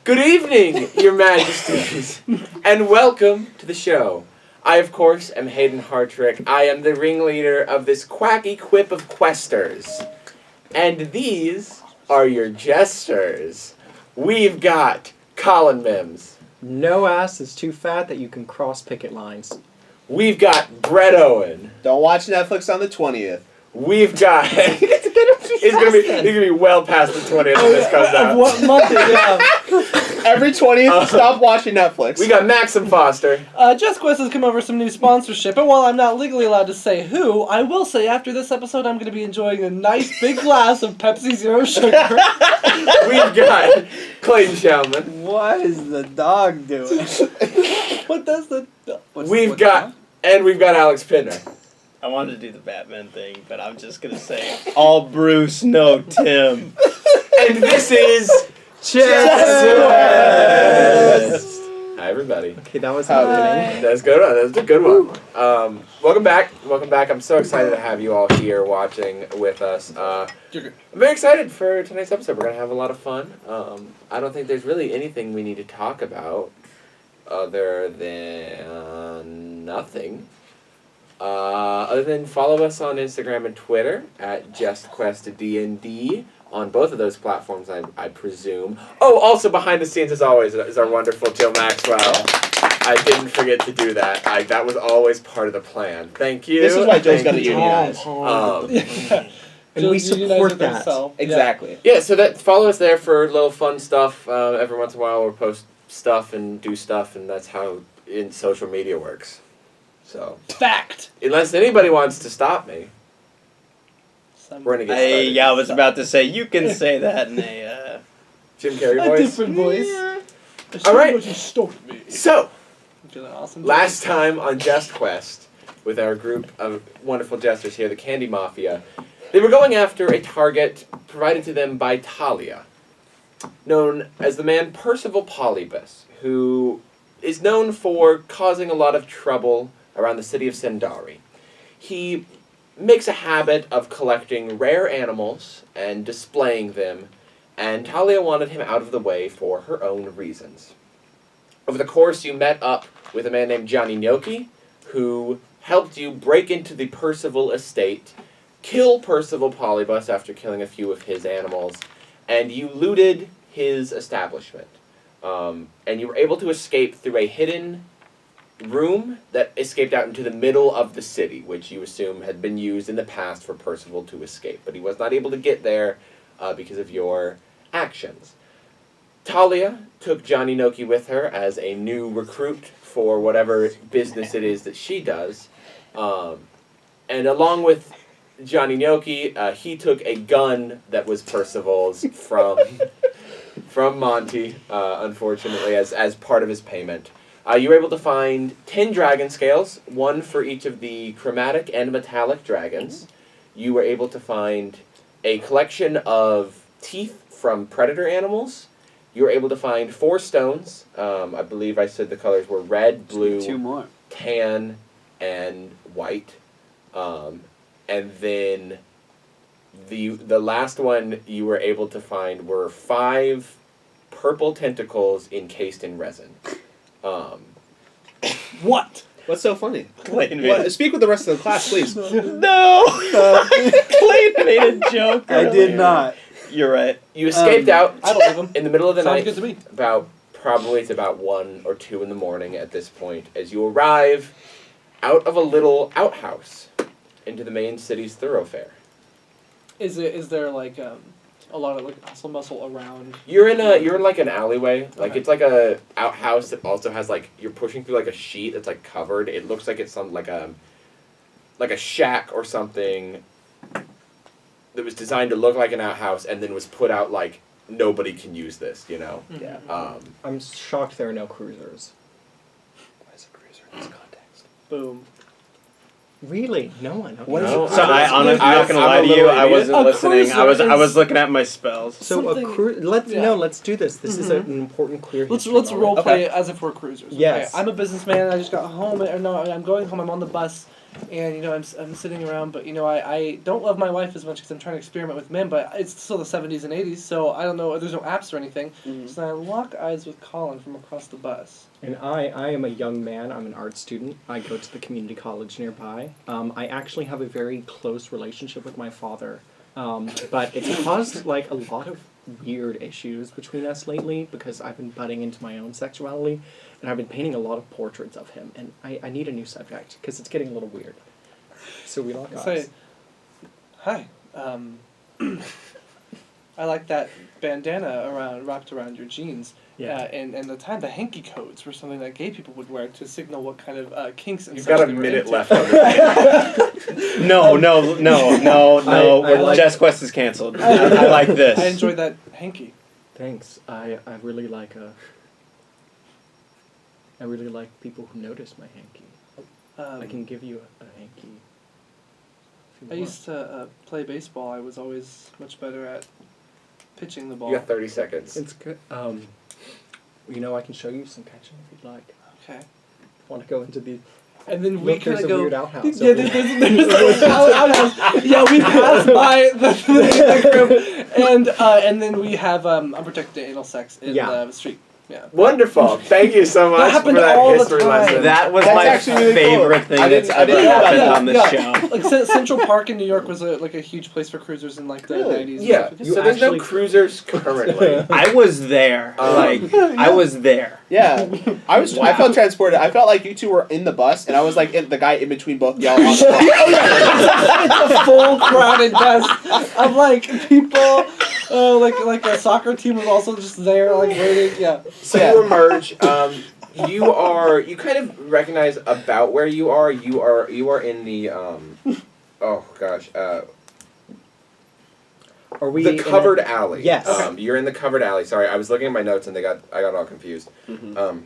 Good evening, your majesties, and welcome to the show. I, of course, am Hayden Hartrick. I am the ringleader of this quacky quip of questers. And these are your jesters. We've got Collin Mims. No ass is too fat that you can cross picket lines. We've got Brett Owen. Don't watch Netflix on the 20th. We've got... It's gonna be well past the 20th when this comes out. What month is Every 20th, stop watching Netflix. We got Maxim Foster. Just Quest has come over some new sponsorship, and while I'm not legally allowed to say who, I will say after this episode I'm going to be enjoying a nice big glass of Pepsi Zero Sugar. We've got Clayton Chalman. What is the dog doing? What does the... We've got Alex Pittner. I wanted to do the Batman thing, but I'm just gonna say all Bruce, no Tim. And this is Jest! Hi, everybody. Okay, that was happening. That's good. That's a good one. Welcome back. Welcome back. I'm so excited to have you all here watching with us. I'm very excited for tonight's episode. We're going to have a lot of fun. I don't think there's really anything we need to talk about other than nothing. Other than follow us on Instagram and Twitter at JustQuestDND on both of those platforms, I presume. Oh, also behind the scenes, as always, is our wonderful Jill Maxwell. I didn't forget to do that. That was always part of the plan. Thank you. This is why Jill's got to unionize. And we support that. Exactly. Yeah, so follow us there for little fun stuff. Every once in a while we'll post stuff and do stuff, and that's how social media works. So Fact! unless anybody wants to stop me, we're gonna get started. Yeah, I was about to say, you can say that in a, Jim Carrey A voice. different voice. All right. You stopped me. So I'm feeling awesome. last time on Jest Quest, with our group of wonderful jesters here, the Candy Mafia, they were going after a target provided to them by Talia, known as the man Percival Polybus, who is known for causing a lot of trouble around the city of Sendari. He makes a habit of collecting rare animals and displaying them, and Talia wanted him out of the way for her own reasons. Over the course, you met up with a man named Johnny Gnocchi, who helped you break into the Percival estate, kill Percival Polybus after killing a few of his animals, and you looted his establishment. And you were able to escape through a hidden room that escaped out into the middle of the city, which you assume had been used in the past for Percival to escape. But he was not able to get there because of your actions. Talia took Johnny Gnocchi with her as a new recruit for whatever business it is that she does. And along with Johnny Gnocchi, he took a gun that was Percival's from Monty, unfortunately, as part of his payment. You were able to find 10 dragon scales, one for each of the chromatic and metallic dragons. You were able to find a collection of teeth from predator animals. You were able to find 4 stones. I believe I said the colors were red, blue, 2 more. tan, and white. And then the last one you were able to find were 5 purple tentacles encased in resin. What? What's so funny? Clayton Speak with the rest of the class, please. No! Clayton made a joke I did earlier. not. You're right. You escaped out I believe him. in the middle of the Sounds night. good to me. It's about 1 or 2 in the morning at this point, as you arrive out of a little outhouse into the main city's thoroughfare. Is there like a lot of like hustle muscle around? You're in like an alleyway. Like Okay. it's like a outhouse that also has like you're pushing through like a sheet that's like covered. It looks like it's some like a shack or something that was designed to look like an outhouse and then was put out like nobody can use this, you know. Yeah. I'm shocked there are no cruisers. Why is a cruiser in this context? Boom. Really? No one. Okay. No, So I'm not gonna lie to you, I wasn't listening. I was looking at my spells. So Something- let's do this. This is an important queer Let's history role moment. play it as if we're cruisers. Yes. Okay, I'm a businessman. I just got home. I'm going home. I'm on the bus, And I'm sitting around, but I don't love my wife as much because I'm trying to experiment with men. But it's still the 70s and 80s, so I don't know. There's no apps or anything. Mhm. So I lock eyes with Collin from across the bus. And I am a young man. I'm an art student. I go to the community college nearby. I actually have a very close relationship with my father, but it's caused like a lot of weird issues between us lately because I've been butting into my own sexuality, and I've been painting a lot of portraits of him, and I need a new subject because it's getting a little weird. So we lock eyes. Say, hi. I like that bandana wrapped around your jeans. Yeah. And the time the hanky codes were something that gay people would wear to signal what kind of kinks and You've such got a they were minute into. left on the No. I like- Jest Quest is canceled. I like this. I enjoyed that hanky. Thanks. I really like I really like people who notice my hanky. I can give you a hanky. if you I want. used to play baseball. I was always much better at pitching the ball. You got 30 seconds. It's good. I can show you some catching if you'd like. Okay. Want to go into the? And then we Look, kind there's of a go. weird outhouse Yeah, over there's outhouse. Yeah, we pass by the group, and then we have unprotected anal sex in the street. Yeah. Wonderful. Thank you so much That happened for that all the history time. lesson. That was That's my actually really favorite cool. thing I that's didn't- I ever didn't know about happened that. on this show. Like Central Park in New York was a huge place for cruisers in like the Really? 90s. Yeah, You so there's no actually- cruisers currently. I was there. I was there. Yeah, I felt transported. I felt like you two were in the bus, and I was like the guy in between both y'all on the bus. It's a full crowded bus of like people. Like a soccer team was also just there, like waiting. Yeah. So Yeah. you emerge. You kind of recognize about where you are. You are in the oh gosh, Are we the in covered a- alley. Yes. You're in the covered alley. Sorry, I was looking at my notes and I got all confused. Mhm.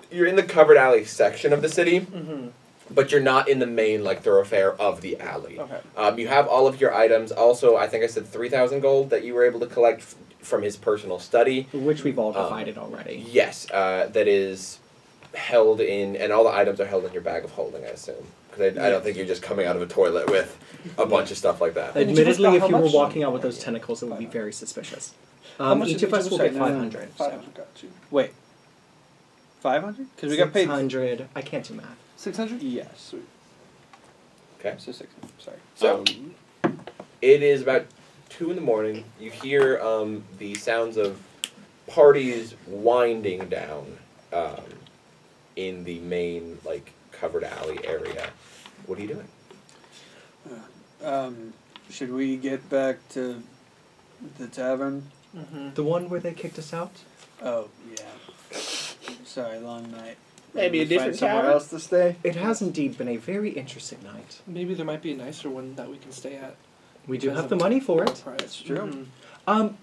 You're in the covered alley section of the city, Mm-hmm. but you're not in the main like thoroughfare of the alley. Okay. You have all of your items. Also, I think I said 3,000 gold that you were able to collect from his personal study. Which we've all divided already. Yes, that is held in, and all the items are held in your bag of holding, I assume. Because I don't think you're just coming out of a toilet with a bunch of stuff like that. And each of us Admittedly, got if how you were much? walking out with those tentacles, it would be very suspicious. How much Each did of us will get say? 500. 500 got you. Wait. 500? Because we got paid. 600. I can't do math. 600? Yes. Sweet. Okay. So 600. Sorry. So, it is about 2 in the morning. You hear the sounds of parties winding down in the main, like, covered alley area. What are you doing? Should we get back to the tavern? Mm-hmm. The one where they kicked us out? Oh, yeah. Sorry, long night. Maybe a Find different somewhere tavern? else to stay? It has indeed been a very interesting night. Maybe there might be a nicer one that we can stay at. We do Because have of the money for it. Price. That's true. Mhm.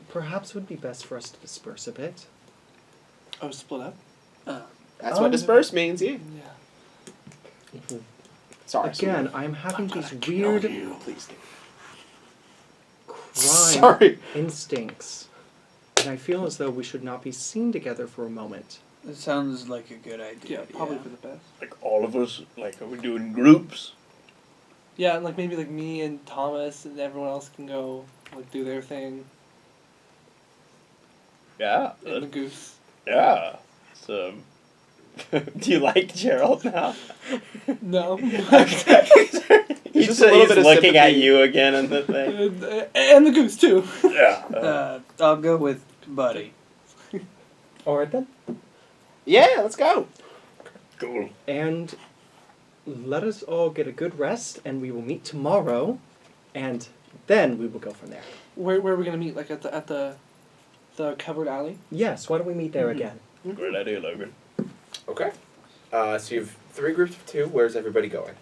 Perhaps it would be best for us to disperse a bit. Oh, split up? That's what disperse means. Yeah. Yeah. Sorry. Again, I'm having these weird Please. crime Sorry. instincts. And I feel as though we should not be seen together for a moment. That sounds like a good idea. Yeah, probably for the best. Like all of us, like are we doing groups? Yeah, and like maybe like me and Thomas and everyone else can go like do their thing. Yeah. And the goose. Yeah. So, do you like Gerald now? No. He's Just a little bit of looking at sympathy. you again and the thing. And the goose too. Yeah. I'll go with Buddy. Alright then. Yeah, let's go. Cool. And let us all get a good rest, and we will meet tomorrow, and then we will go from there. Where are we gonna meet? Like at the covered alley? Yes, why don't we meet there Mhm. again? Great idea, Logan. Okay. So you have 3 groups of 2. Where's everybody going?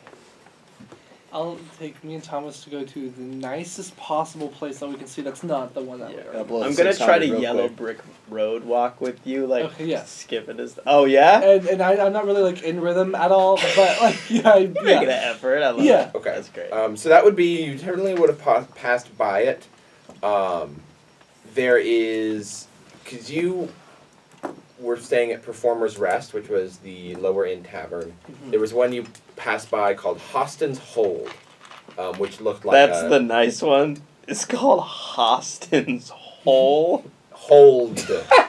I'll take me and Thomas to go to the nicest possible place that we can see. That's not the one that we are. I'm gonna try to yellow brick road walk with you, like Okay, yeah. skip it as. Oh yeah. And I'm not really like in rhythm at all, but like yeah, You're making an effort. I love Yeah. it. Okay. That's great. So that would be, you totally would have passed by it. There is, because were staying at Performer's Rest, which was the lower end tavern, there was one you passed by called Hostin's Hold, which looked like That's the nice one. It's called Hostin's Hole. Hold.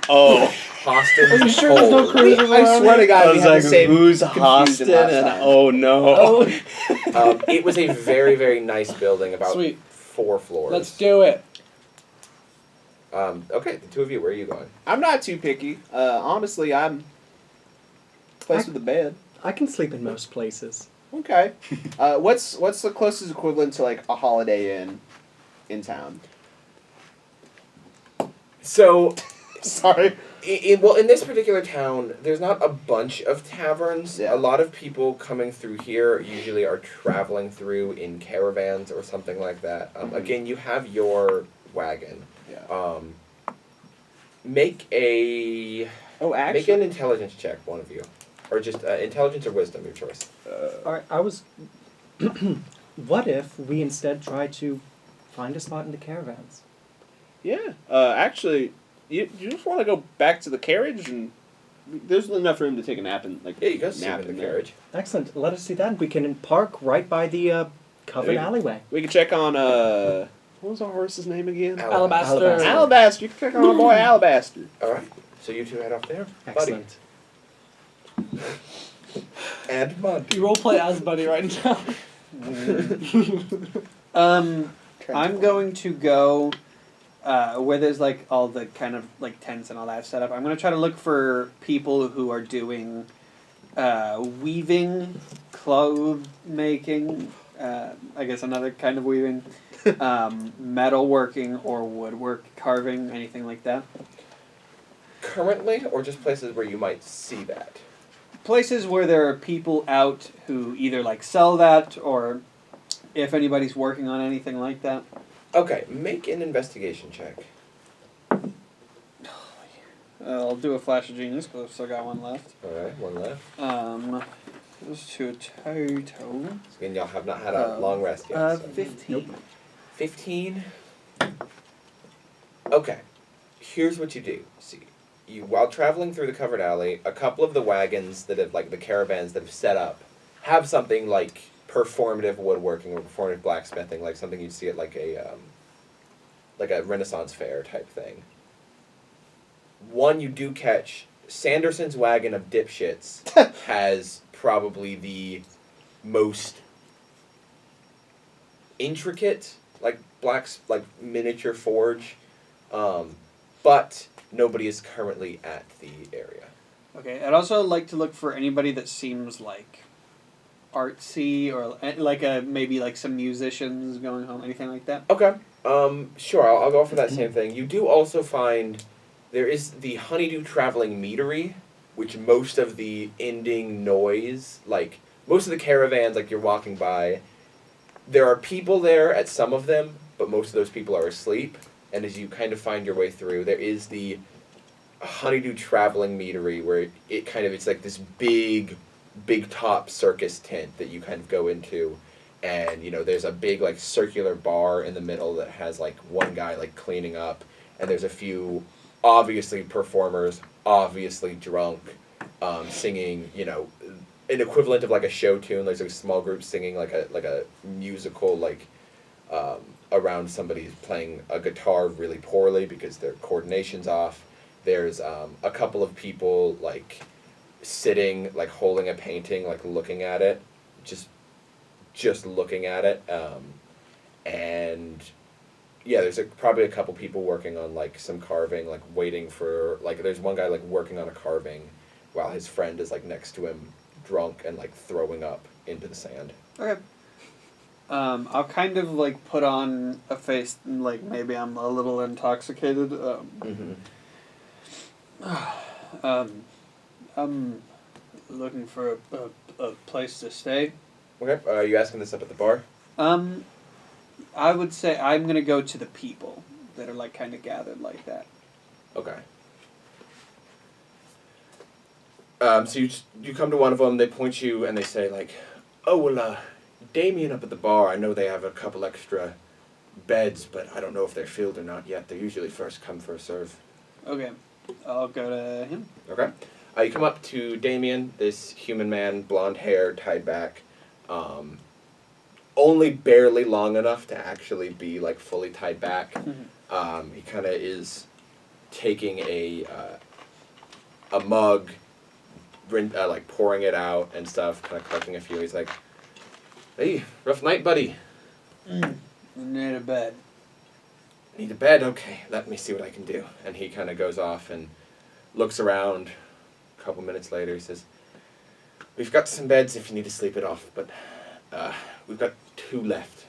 Oh. Hostin's Are you sure there's no Hold. cruisers I around? swear to God, I we was had like, the same who's confusion Hostin? last And time. oh no. It was a very, very nice building, about Sweet. 4 floors. Let's do it. Okay, the two of you, where are you going? I'm not too picky. Honestly, I'm place with a bed. I can sleep in most places. Okay. What's the closest equivalent to like a Holiday Inn in town? So, Sorry. in this particular town, there's not a bunch of taverns. Yeah. A lot of people coming through here usually are traveling through in caravans or something like that. Again, you have your wagon. Yeah. Make an intelligence check, one of you, or just intelligence or wisdom, your choice. Alright, I was... What if we instead try to find a spot in the caravans? Yeah. Actually, you just want to go back to the carriage, and there's enough room to take a nap and like. Yeah, you guys sleep nap in the there. carriage. Excellent. Let us do that. We can park right by the covered There you- alleyway. We can check on what was our horse's name again? Alabaster. Alabaster. Alabaster. You can check on our boy Alabaster. All right, so you two head off there, Excellent. buddy. And Mud. You roleplay as Buddy right now. I'm going to go where there's like all the kind of like tents and all that set up. I'm going to try to look for people who are doing weaving, cloth making, I guess another kind of weaving, metalworking or woodwork, carving, anything like that. Currently, or just places where you might see that? Places where there are people out who either like sell that or if anybody's working on anything like that. Okay, make an investigation check. I'll do a flash of genius, but I've still got one left. Alright, one left. Goes to a total. So again, y'all have not had a long rest yet. So. 15. 15? Okay, here's what you do. See, while traveling through the covered alley, a couple of the wagons that have, like, the caravans that have set up, have something like performative woodworking or performative blacksmithing, like something you'd see at like a Renaissance fair type thing. One you do catch, Sanderson's wagon of dipshits has probably the most intricate, like miniature forge, but nobody is currently at the area. Okay, I'd also like to look for anybody that seems like artsy or like maybe like some musicians going home, anything like that. Okay. Sure, I'll go for that same thing. You do also find there is the Honeydew Traveling Meadery, which most of the ending noise, like most of the caravans, like you're walking by, there are people there at some of them, but most of those people are asleep. And as you kind of find your way through, there is the Honeydew Traveling Meadery, where it's like this big top circus tent that you kind of go into, and there's a big like circular bar in the middle that has like one guy like cleaning up, and there's a few obviously performers, obviously drunk, singing an equivalent of like a show tune. There's a small group singing like a musical around somebody playing a guitar really poorly because their coordination's off. There's a couple of people like sitting, like holding a painting, like looking at it, just looking at it, and yeah, there's probably a couple people working on like some carving, like waiting for there's one guy like working on a carving while his friend is like next to him, drunk and like throwing up into the sand. Okay. I'll kind of like put on a face like maybe I'm a little intoxicated. I'm looking for a place to stay. Okay, are you asking this up at the bar? I would say I'm gonna go to the people that are like kind of gathered like that. Okay. So you come to one of them, they point you and they say like, oh well, Damien up at the bar, I know they have a couple extra beds, but I don't know if they're filled or not yet. They're usually first come, first serve. Okay. I'll go to him. Okay. You come up to Damien, this human man, blonde hair, tied back. Only barely long enough to actually be, like, fully tied back. He kind of is taking a mug, like, pouring it out and stuff, kind of collecting a few. He's like, "Hey, rough night, buddy. Need a bed. Need a bed? Okay, let me see what I can do." And he kind of goes off and looks around. A couple minutes later, he says, "We've got some beds if you need to sleep it off, but we've got 2 left.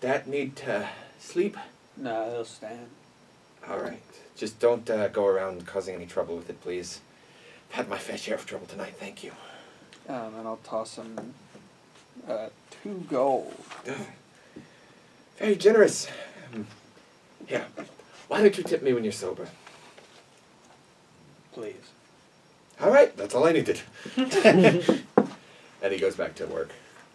Dad need to sleep?" No, he'll stand. "All right. Just don't go around causing any trouble with it, please. I've had my fair share of trouble tonight, thank you." And I'll toss him 2 gold. Very generous. Here, why don't you tip me when you're sober? Please. All right, that's all I needed. And he goes back to work.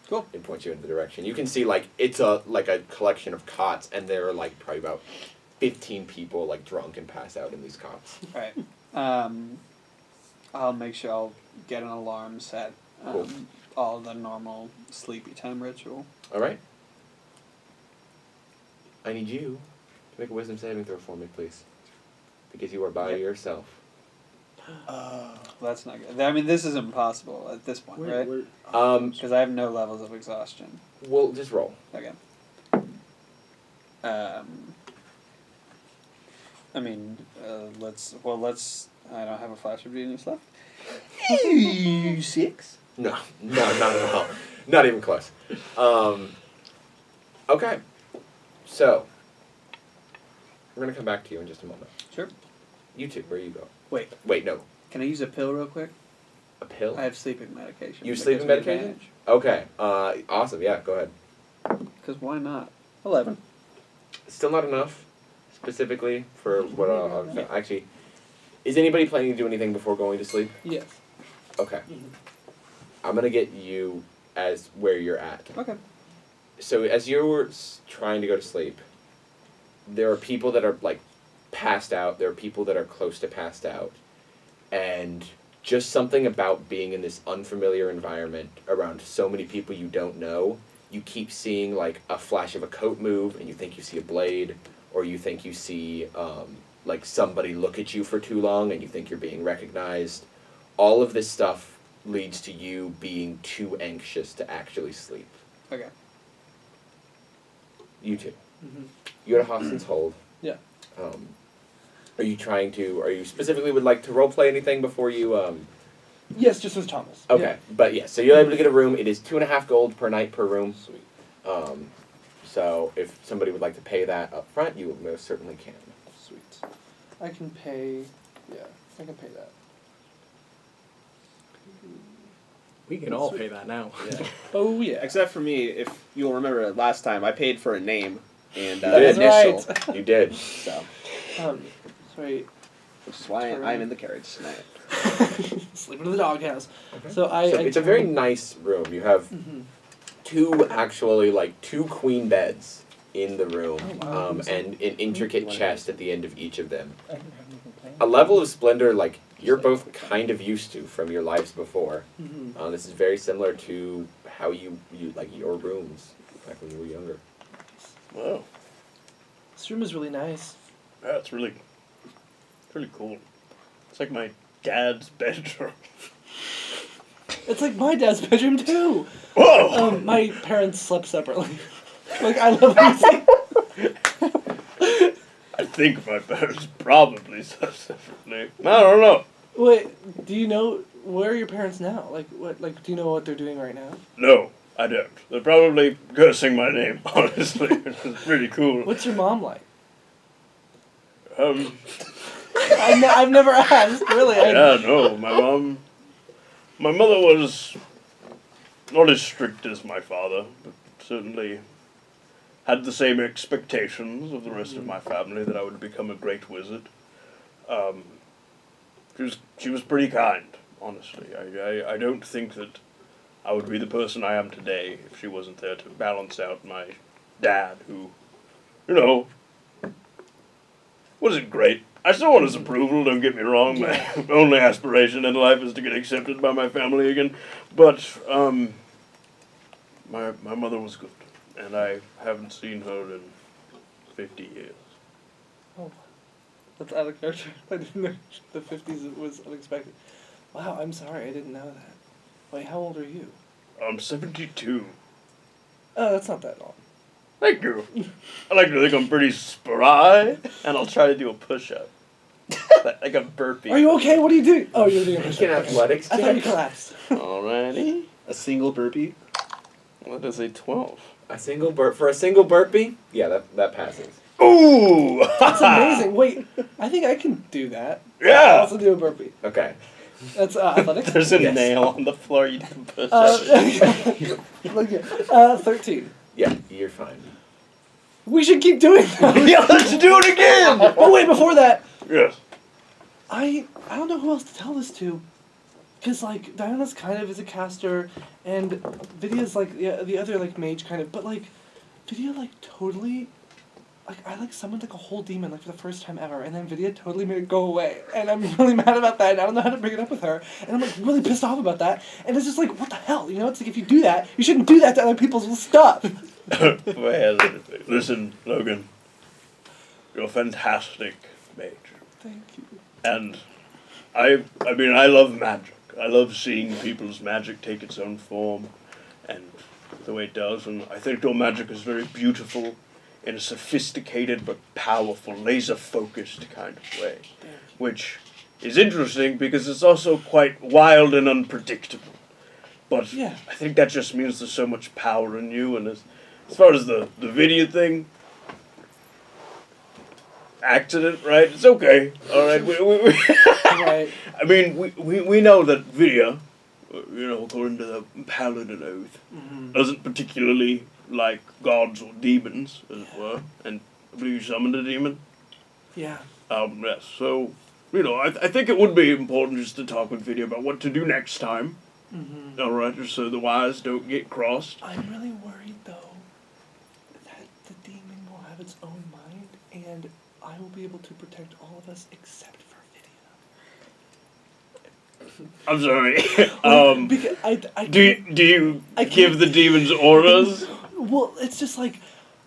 Cool. And points you in the direction. You can see, like, it's a collection of cots, and there are, like, probably about 15 people, like, drunk and pass out in these cots. Alright. I'll make sure I'll get an alarm set. Cool. All the normal sleepy time ritual. All right. I need you to make a wisdom saving throw for me, please. Because you are by yourself. That's not good. I mean, this is impossible at this point, right? Because I have no levels of exhaustion. Well, just roll. Okay. I mean, let's. I don't have a flash of genius left. 6. No, not at all. Not even close. Okay. So, we're going to come back to you in just a moment. Sure. You two, where you go? Wait, no. can I use a pill real quick? A pill? I have sleeping medication. You that sleeping gives me medication? Okay. Awesome. Yeah, go ahead. Because why not? 11. Still not enough, specifically for what actually, is anybody planning to do anything before going to sleep? Yes. Okay. I'm going to get you as where you're at. Okay. So as you're trying to go to sleep, there are people that are, like, passed out. There are people that are close to passed out. And just something about being in this unfamiliar environment around so many people you don't know, you keep seeing, like, a flash of a coat move, and you think you see a blade, or you think you see, like, somebody look at you for too long, and you think you're being recognized. All of this stuff leads to you being too anxious to actually sleep. Okay. You two. Mm-hmm. You had a Hobson's hold. Yeah. Are you specifically would like to roleplay anything before you, Yes, just with Thomas. Okay, Yeah. but yeah, so you're able to get a room. It is 2.5 gold per night per room. Sweet. So if somebody would like to pay that up front, you most certainly can. Sweet. I can pay. Yeah, I can pay that. We can all pay that now. Yeah. Oh yeah. Except for me, if you'll remember last time, I paid for a name and That's initial. right. You did. So, Sorry. which is why I'm in the carriage tonight. Sleeping in the doghouse. Okay. So I. It's a very nice room. You have two queen beds in the room, Oh, wow. and an intricate chest at the end of each of them. A level of splendor like you're both kind of used to from your lives before. Mm-hmm. This is very similar to how you like your rooms back when you were younger. Whoa. This room is really nice. Yeah, it's really cool. It's like my dad's bedroom. It's like my dad's bedroom too. Whoa! My parents slept separately. Like I love music. I think my parents probably slept separately. I don't know. Wait, do you know where are your parents now? Like what? Like do you know what they're doing right now? No, I don't. They're probably cursing my name, honestly. It's pretty cool. What's your mom like? I've never asked. Really. Yeah, no, my mother was not as strict as my father, but certainly had the same expectations of the rest of my family that I would become a great wizard. She was pretty kind, honestly. I don't think that I would be the person I am today if she wasn't there to balance out my dad, who, wasn't great. I still want his approval, don't get me wrong. My only aspiration in life is to get accepted by my family again. But, my mother was good, and I haven't seen her in 50 years. Oh, that's out of character. I didn't know the 50s was unexpected. Wow, I'm sorry, I didn't know that. Wait, how old are you? I'm 72. Oh, that's not that long. Thank you. I like to think I'm pretty spry, and I'll try to do a push-up. like a burpee. Are you okay? What are you doing? Oh, you're doing a Make push-up. an athletics I thought you check. collapsed. Alrighty. A single burpee. What is a 12? A single burpee? Yeah, that passes. Ooh! That's amazing. Wait, I think I can do that. Yeah. I'll also do a burpee. Okay. That's athletics. There's a Yes. nail on the floor. You can push it. Look here. 13. Yeah, you're fine. We should keep doing that. Yeah, let's do it again! Oh wait, before that, Yes. I don't know who else to tell this to, cause like Diana's kind of is a caster, and Vidya's like the other like mage kind of, but like Vidya like totally, like I like summoned like a whole demon like for the first time ever, and then Vidya totally made it go away, and I'm really mad about that, and I don't know how to bring it up with her, and I'm like really pissed off about that, and it's just like what the hell, you know? It's like if you do that, you shouldn't do that to other people's stuff. Well, listen, Logan. You're a fantastic mage. Thank you. And I mean, I love magic. I love seeing people's magic take its own form and the way it does. And I think your magic is very beautiful in a sophisticated but powerful, laser-focused kind of way. Which is interesting because it's also quite wild and unpredictable. But Yeah. I think that just means there's so much power in you. And as far as the video thing, accident, right? It's okay. All right. Right. I mean, we know that Vidya, you know, according to the Paladin Oath, doesn't particularly like gods or demons, as it were. And I believe you summoned a demon. Yeah. Yes. So, you know, I think it would be important just to talk with Vidya about what to do next time. Mm-hmm. All right, just so the wires don't get crossed. I'm really worried though that the demon will have its own mind, and I will be able to protect all of us except for Vidya. I'm sorry. Because I Do you I give can't- the demons auras? Well, it's just like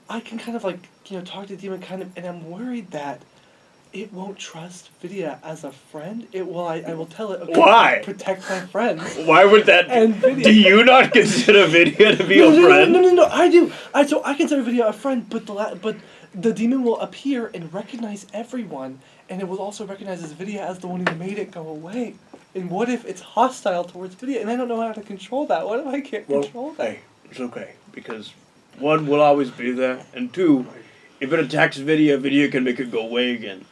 I can kind of like talk to the demon kind of, and I'm worried that it won't trust Vidya as a friend. It will. I will tell it. Okay, Why? Protect my friends. Why would that? And Vidya. Do you not consider Vidya to be a friend? No, I do. So I consider Vidya a friend, but the demon will appear and recognize everyone, and it will also recognize Vidya as the one who made it go away. And what if it's hostile towards Vidya? And I don't know how to control that. What if I can't control that? Hey, it's okay because one will always be there, and two, if it attacks Vidya, Vidya can make it go away again.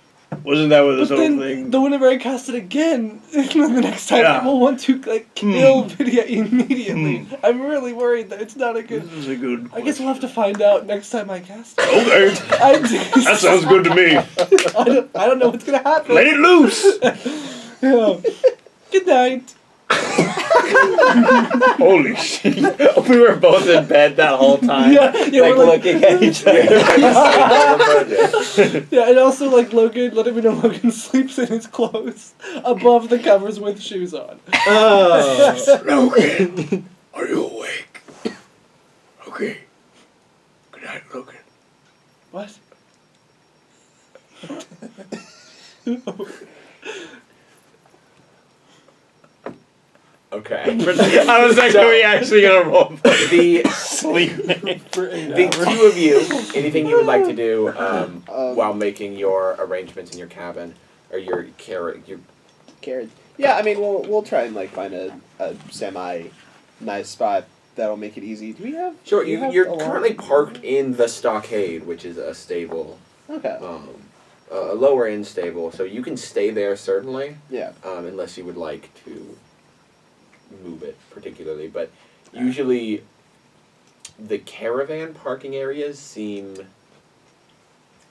Wasn't that what this But whole then, thing? whenever I cast it again, the next time Yeah. I will want to kill Vidya immediately. I'm really worried that it's not a good. This is a good. I guess we'll have to find out next time I cast it. Okay, that sounds good to me. I don't know what's gonna happen. Let it loose. Yeah. Good night. Holy shit! We were both in bed that whole time. Yeah, like we're like- looking at each other. Yeah, and also like Logan, let me know Logan sleeps in his clothes above the covers with shoes on. Oh. Logan, are you awake? Okay. Good night, Logan. What? Okay. I was like, are we actually gonna roll The sleeping? the two of you, anything you would like to do while making your arrangements in your cabin or your Carrots. Yeah, I mean, we'll try and like find a semi nice spot that'll make it easy. Do we have? Sure, do we have you're a lot? currently parked in the stockade, which is a stable, Okay. a lower end stable, so you can stay there certainly, Yeah. unless you would like to move it particularly. But usually, the caravan parking areas seem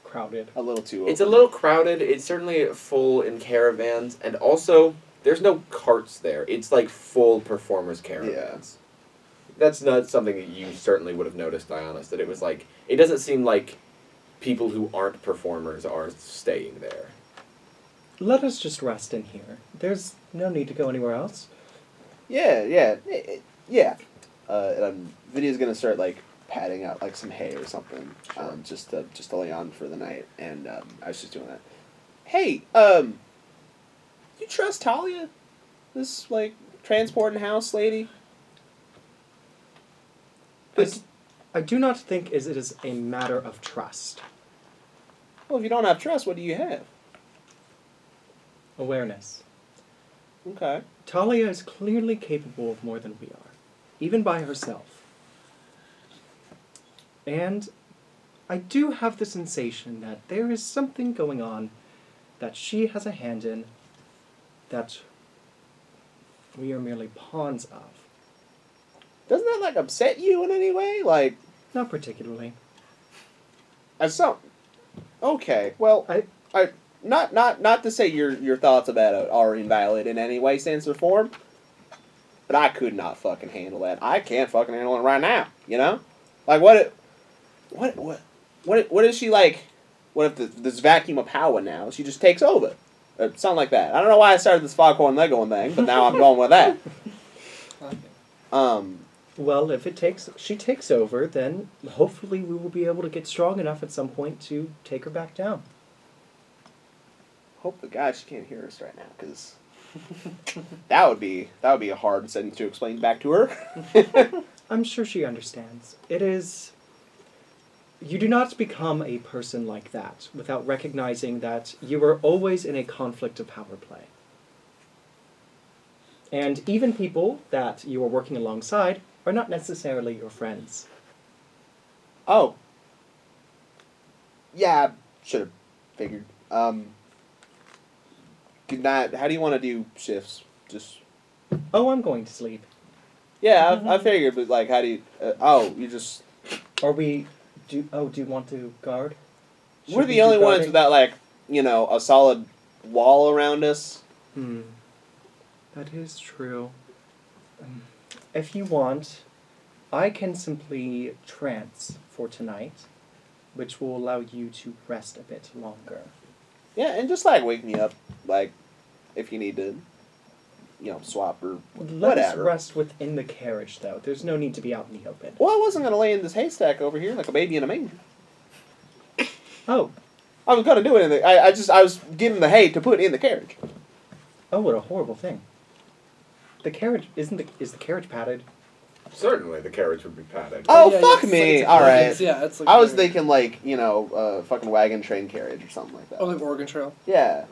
Crowded. A little too. it's a open. little crowded. It's certainly full in caravans, and also there's no carts there. It's like full performers caravans. That's not something that you certainly would have noticed, Dionysus, that it was like, it doesn't seem like people who aren't performers are staying there. Let us just rest in here. There's no need to go anywhere else. Yeah. Vidya's gonna start like patting out like some hay or something, just to lay on for the night. And I was just doing that. Hey, you trust Talia, this like transport and house lady? I do not think it is a matter of trust. Well, if you don't have trust, what do you have? Awareness. Okay. Talia is clearly capable of more than we are, even by herself. And I do have the sensation that there is something going on that she has a hand in that we are merely pawns of. Doesn't that like upset you in any way? Like, Not particularly. as some. Okay. Well, I not to say your thoughts about it are invalid in any way, sense, or form. But I could not fucking handle that. I can't fucking handle it right now. You know, like what is she like? What if this vacuum of power now? She just takes over. Something like that. I don't know why I started this Foghorn Leghorn thing, but now I'm going with that. Well, if she takes over, then hopefully we will be able to get strong enough at some point to take her back down. Hope to God she can't hear us right now, because that would be a hard sentence to explain back to her. I'm sure she understands. It is... You do not become a person like that without recognizing that you are always in a conflict of power play. And even people that you are working alongside are not necessarily your friends. Oh. Yeah, should have figured. Good night. How do you want to do shifts? Just. Oh, I'm going to sleep. Yeah, I figured, but like, how do you? You just. Are we... Do you want to guard? Should We're we the do only ones guarding? without like, a solid wall around us. That is true. If you want, I can simply trance for tonight, which will allow you to rest a bit longer. Yeah, and just like wake me up, like, if you need to, swap or Let us whatever. rest within the carriage, though. There's no need to be out in the open. Well, I wasn't gonna lay in this haystack over here like a baby in a manger. Oh. I was gonna do it in the. I was getting the hay to put in the carriage. Oh, what a horrible thing. The carriage is the carriage padded? Certainly, the carriage would be padded. Oh, yeah, fuck it's me! like- All right. Yeah, it's like. I was thinking like fucking wagon train carriage or something like that. Oh, like Oregon Trail. Yeah.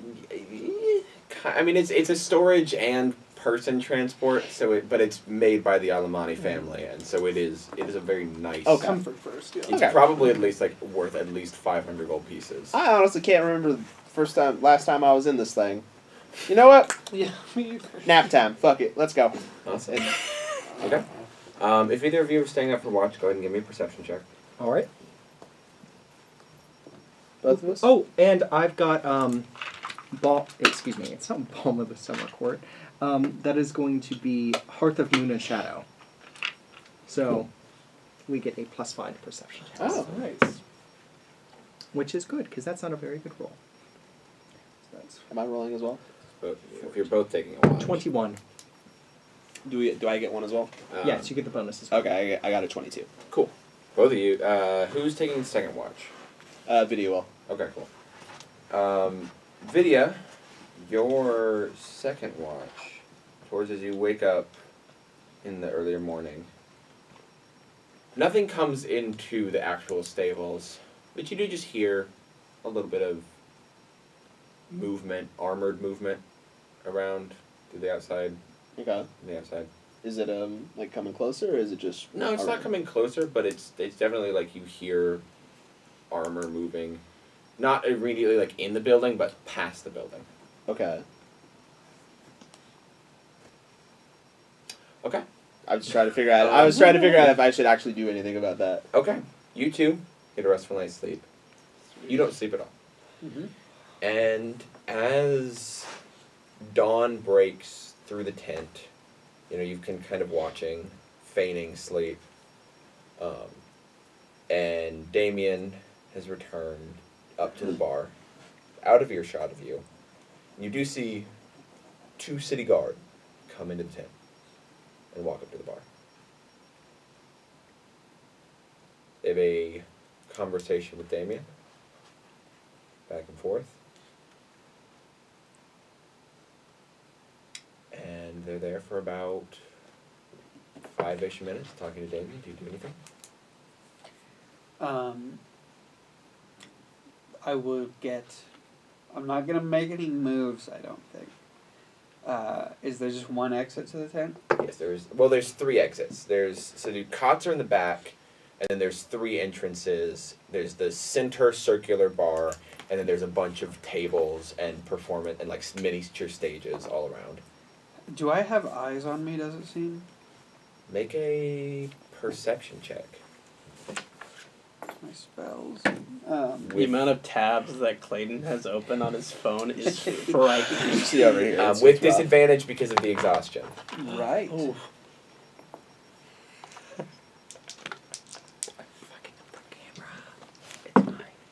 I mean, it's a storage and person transport, but it's made by the Alamani family, and so it is a very nice. Okay. Comfort first. Yeah. It's Okay. probably at least worth at least 500 gold pieces. I honestly can't remember the last time I was in this thing. You know what? Yeah. Me either. Nap time. Fuck it. Let's go. Awesome. Okay. If either of you are staying up for watch, go ahead and give me a perception check. All right. Both of us. Oh, and I've got it's not Balm of the Summer Court. That is going to be Hearth of Moon and Shadow. So we get a +5 to perception test. Oh, nice. Which is good, because that's not a very good roll. So that's Am I rolling as well? If you're both taking a watch. 21. Do I get one as well? Yes, you get the bonus as well. Okay, I got a 22. Cool. Both of you. Who's taking the second watch? Video will. Okay, cool. Vidya, your second watch, towards as you wake up in the earlier morning, nothing comes into the actual stables, but you do just hear a little bit of movement, armored movement around to the outside. Okay. The outside. Is it like coming closer, or is it just? No, it's not coming closer, but it's definitely you hear armor moving. Not immediately in the building, but past the building. Okay. Okay. I was trying to figure out. I was trying to figure out if I should actually do anything about that. Okay. You two get a restful night's sleep. You don't sleep at all. Mm-hmm. And as dawn breaks through the tent, you can kind of feigning sleep. And Damien has returned up to the bar, out of earshot of you. You do see 2 city guard come into the tent and walk up to the bar. They have a conversation with Damien, back and forth. And they're there for about 5-ish minutes talking to Damien. Do you do anything? I would get. I'm not gonna make any moves. I don't think. Is there just one exit to the tent? Yes, there's 3 exits. The cots are in the back, and then there's 3 entrances. There's the center circular bar, and then there's a bunch of tables and performance and like miniature stages all around. Do I have eyes on me? Does it seem? Make a perception check. My spells. The amount of tabs that Clayton has open on his phone is frightening. You see over here. it's With rough. disadvantage because of the exhaustion. Right. Oh.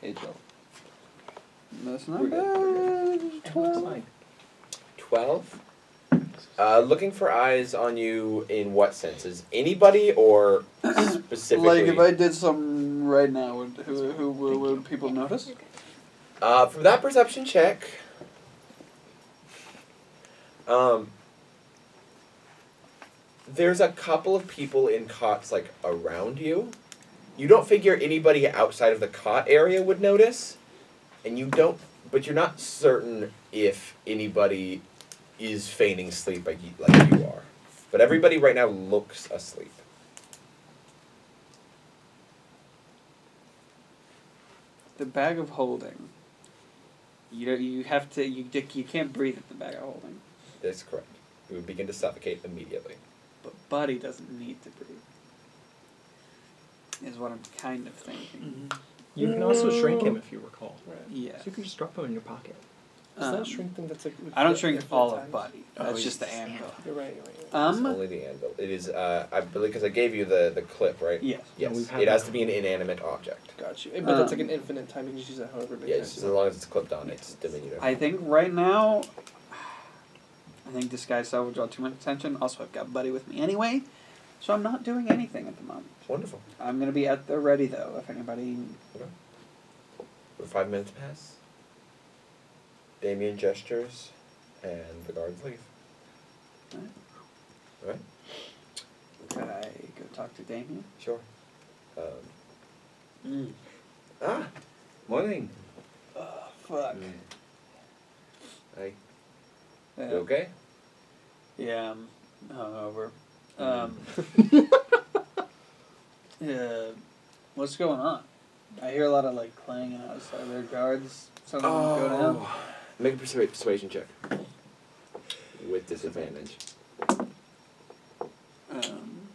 Hey, Joe. That's not We're bad. good, 12. 12. Looking for eyes on you in what senses? Anybody or specifically? Like if I did something right now, would people notice? For that perception check, there's a couple of people in cots like around you. You don't figure anybody outside of the cot area would notice, and but you're not certain if anybody is feigning sleep like you are. But everybody right now looks asleep. The bag of holding. You have to you can't breathe at the bag of holding. That's correct. You would begin to suffocate immediately. But Buddy doesn't need to breathe. Is what I'm kind of thinking. You can also shrink him if you recall. Right. Yeah. So you can just drop him in your pocket. Is that shrink thing that's like... I don't shrink infinite all of times? Buddy. That's just the anvil. You're right. It's only the anvil. It is, I believe, because I gave you the clip, right? Yes. Yes. we've had It has that. to be an inanimate object. Got you. But that's like an infinite time. You can just use that however many Yes, times. as long as it's clipped on, it's diminutive. I think right now, I think disguise self will draw too much attention. Also, I've got Buddy with me anyway, so I'm not doing anything at the moment. Wonderful. I'm gonna be at the ready though. If anybody. Would 5 minutes pass? Damien gestures, and the guards leave. Alright? Could I go talk to Damien? Sure. Morning. Fuck. Hi. Yeah. You okay? Yeah, I'm hungover. Yeah. What's going on? I hear a lot of like clanging outside. Are there guards? Something go down? Make a persuasion check. With disadvantage.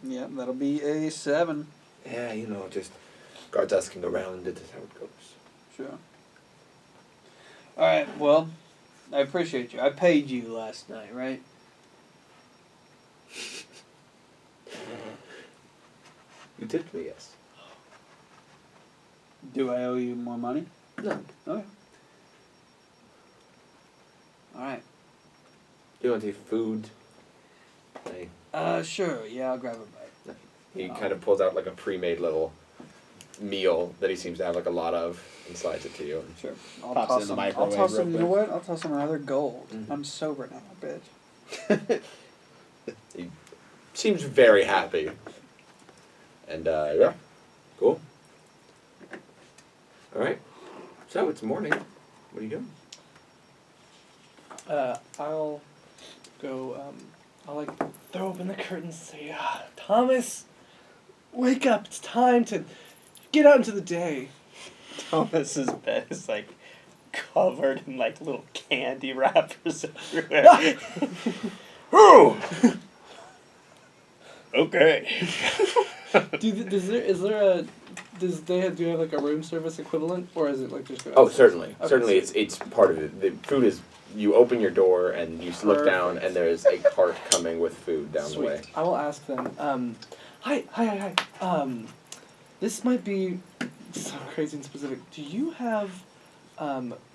Yeah, that'll be a 7. Yeah, just guards asking around, this is how it goes. Sure. Alright, well, I appreciate you. I paid you last night, right? You tipped me, yes. Do I owe you more money? No. Okay. Alright. You want to eat food? Hey. Sure. Yeah, I'll grab a bite. He kind of pulls out like a pre-made little meal that he seems to have like a lot of and slides it to you. Sure. I'll Pops it toss in the some. microwave I'll toss real some. You know quick. what? I'll toss some another gold. Mhm. I'm sober now, bitch. He seems very happy. And yeah, cool. All right. So it's morning. What are you doing? I'll go, I'll like throw open the curtains and say, Thomas, wake up, it's time to get out into the day. Thomas's bed is like covered in like little candy wrappers everywhere. Oh! Okay. Do you have like a room service equivalent, or is it like just go Oh, outside? certainly. Okay, Certainly, so- it's part of it. The food is, you open your door and you look down and there's a cart coming with food down Sweet. the way. I will ask them. Hi. This might be so crazy and specific. Do you have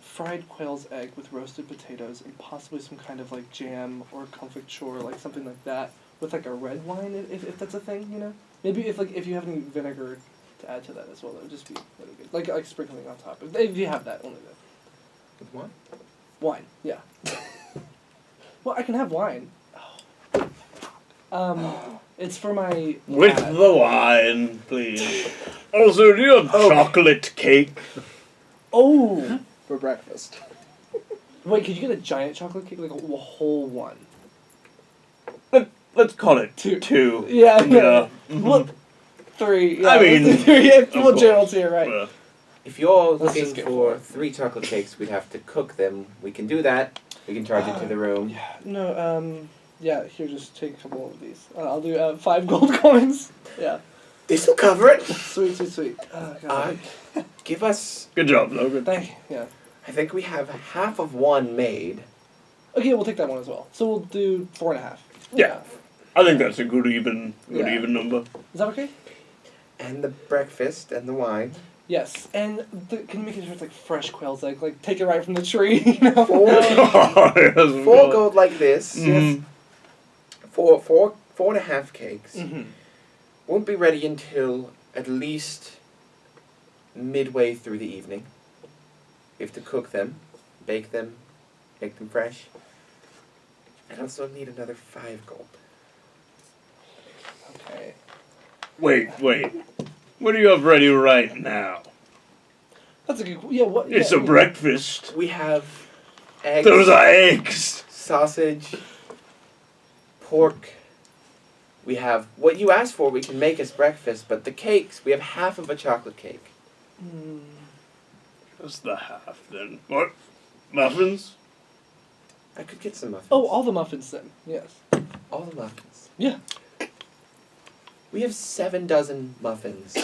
fried quail's egg with roasted potatoes and possibly some kind of like jam or confiture, like something like that, with like a red wine, if that's a thing, you know? Maybe if you have any vinegar to add to that as well, that would just be really good. Like sprinkling on top. If you have that, only that. With what? Wine, yeah. Well, I can have wine. It's for my With dad. the wine, please. Also, do you have chocolate cake? Oh! For breakfast. Wait, could you get a giant chocolate cake? Like a whole one? Let's call it Two. two. Yeah. Yeah. Well, 3. Yeah, I mean, let's do 3. Yeah, of well, course. Gerald's here, right? Well, If you're Let's looking just get for for 3 chocolate cakes, we'd have to cook them. We can do that. We can charge it to the room. Yeah, no, yeah, here, just take a couple of these. I'll do 5 gold coins. Yeah. This'll cover it. Sweet. Oh, God. Give us. good job, Logan. Thank you. Yeah. I think we have half of one made. Okay, we'll take that one as well. So we'll do 4.5. Yeah. I think that's a good even Yeah. number. Is that okay? And the breakfast and the wine. Yes. And can you make sure it's like fresh quail's egg? Like, take it right from the tree, you know? 4 gold like this. Mhm. 4.5 cakes. Mm-hmm. Won't be ready until at least midway through the evening. We have to cook them, bake them, make them fresh. And also need another 5 gold. Okay. Wait. What do you have ready right now? That's a good... Yeah, what... It's yeah, a breakfast. We have eggs, Those are eggs. sausage, pork. We have what you asked for. We can make as breakfast, but the cakes, we have half of a chocolate cake. Mm. That's the half then. What? Muffins? I could get some muffins. Oh, all the muffins then. Yes. All the muffins. Yeah. We have 7 dozen muffins.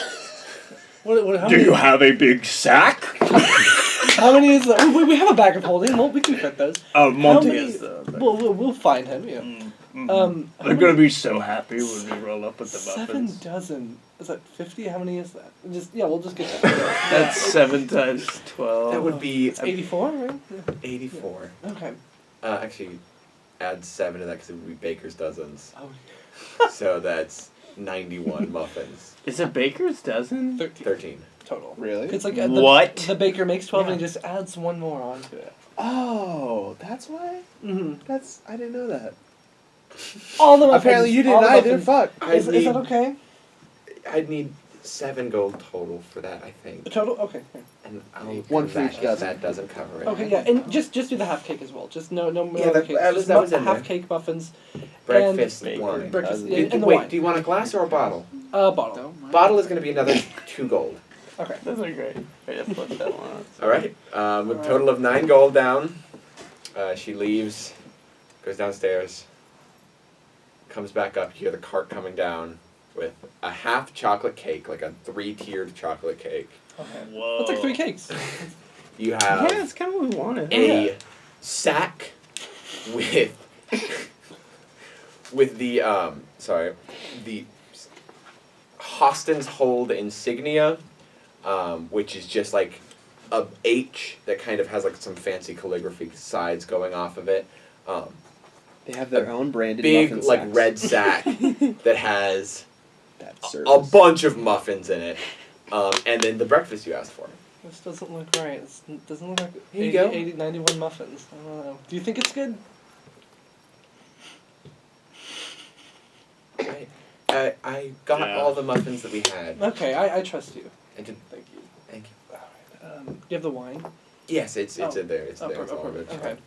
How Do many, you have a big sack? how many is that? We have a bag of holding. Well, we can fit those. Monty many- has the. We'll find him, yeah. Mm-hmm. How They're many- gonna be so happy when we roll up with the 7 muffins. dozen. Is that 50? How many is that? We'll just get that. That's 7 times 12. That would be It's 84, right? Yeah. 84. Okay. Actually, add 7 to that because it would be baker's dozens. Oh, So that's 91 muffins. Is a baker's dozen? 13. total. Really? It's like What? The baker makes 12 and Yeah. he just adds 1 more onto it. Oh, that's why? Mm-hmm. I didn't know that. All the muffins. Apparently you all didn't the either. muffins. Fuck. Is that okay? I'd need 7 gold total for that, I think. Total? Okay. Here. And I'll One come for back each if dozen. that doesn't cover it. Okay, yeah, and just do the half cake as well. Just no Yeah, other that- cakes. that was- Just that was in half there. cake muffins. Breakfast And wine. Breakfast, Dozen. yeah, and the Wait, wine. do you want a glass or a bottle? Bottle. Bottle is going to be another 2 gold. Okay. Those are great. Way to flip that one out. All right. With a total of 9 gold down, she leaves, goes downstairs, comes back up. You hear the cart coming down with a half chocolate cake, like a 3-tiered chocolate cake. Okay. Whoa. That's like 3 cakes. You have Yeah, it's kind of what we wanted. a sack with the the Hostin's Hold insignia, which is just like a H that kind of has like some fancy calligraphy sides going off of it. They have their own branded Big muffin like sacks. red sack that has That a service. bunch of muffins in it, and then the breakfast you asked for. This doesn't look right. It doesn't look like Here you 80, go. 80, 91 muffins. I don't know. Do you think it's good? I got Yeah. all the muffins that we had. Okay, I trust you. And to, Thank you. thank you. Alright, do you have the wine? Yes, it's Oh. in there. It's there. It's perfect, all of it. perfect. Okay.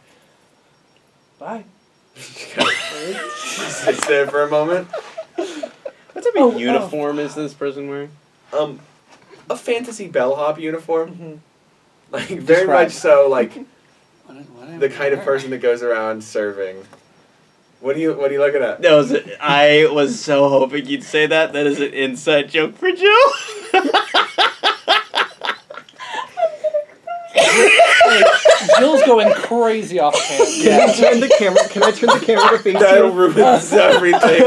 Bye. Sits there for a moment. What type of uniform is this person wearing? A fantasy bellhop uniform, Mm-hmm. like very Describe. much so, like What the kind of person that goes around serving. What are you looking at? No, I was so hoping you'd say that. That is an inside joke for Joe. Jill's going crazy off camera. Can I turn the camera to face That you? ruins everything.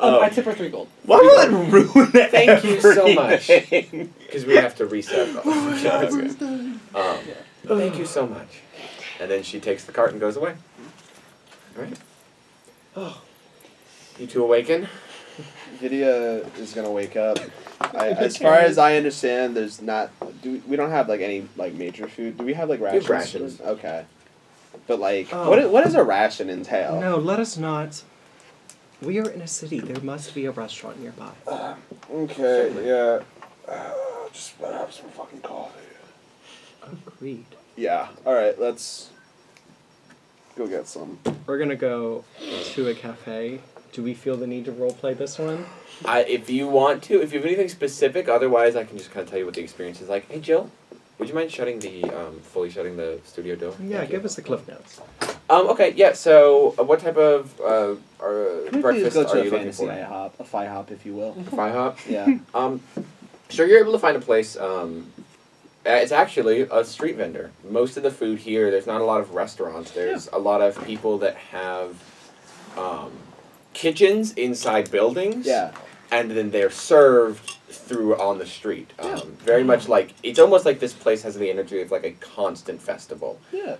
I tip her 3 gold. Why would that ruin it? Thank you so much. Because we have to reset. Thank you so much. And then she takes the cart and goes away. All right. You two awaken. Vidya is gonna wake up. As far as I understand, there's not. We don't have like any like major food. Do we have like rations? rations. Okay. But like, Oh. what does a ration entail? No, let us not. We are in a city. There must be a restaurant nearby. Okay. Yeah. Just have some fucking coffee. Agreed. Yeah. All right. Let's go get some. We're gonna go to a cafe. Do we feel the need to roleplay this one? If you want to, if you have anything specific, otherwise I can just kind of tell you what the experience is like. Hey, Jill, would you mind shutting the fully shutting the studio door? Yeah, Thank you. give us the cliff notes. Okay, yeah. So, what type of Can we breakfast please go are to a you looking fantasy for? IHOP, a FI hop, if you will? Fi hop. Yeah. Sure, you're able to find a place. It's actually a street vendor. Most of the food here, there's not a lot of restaurants. There's a lot of people that have kitchens inside buildings. Yeah. And then they're served through on the street. Very much like, it's almost like this place has the energy of like a constant festival. Yeah.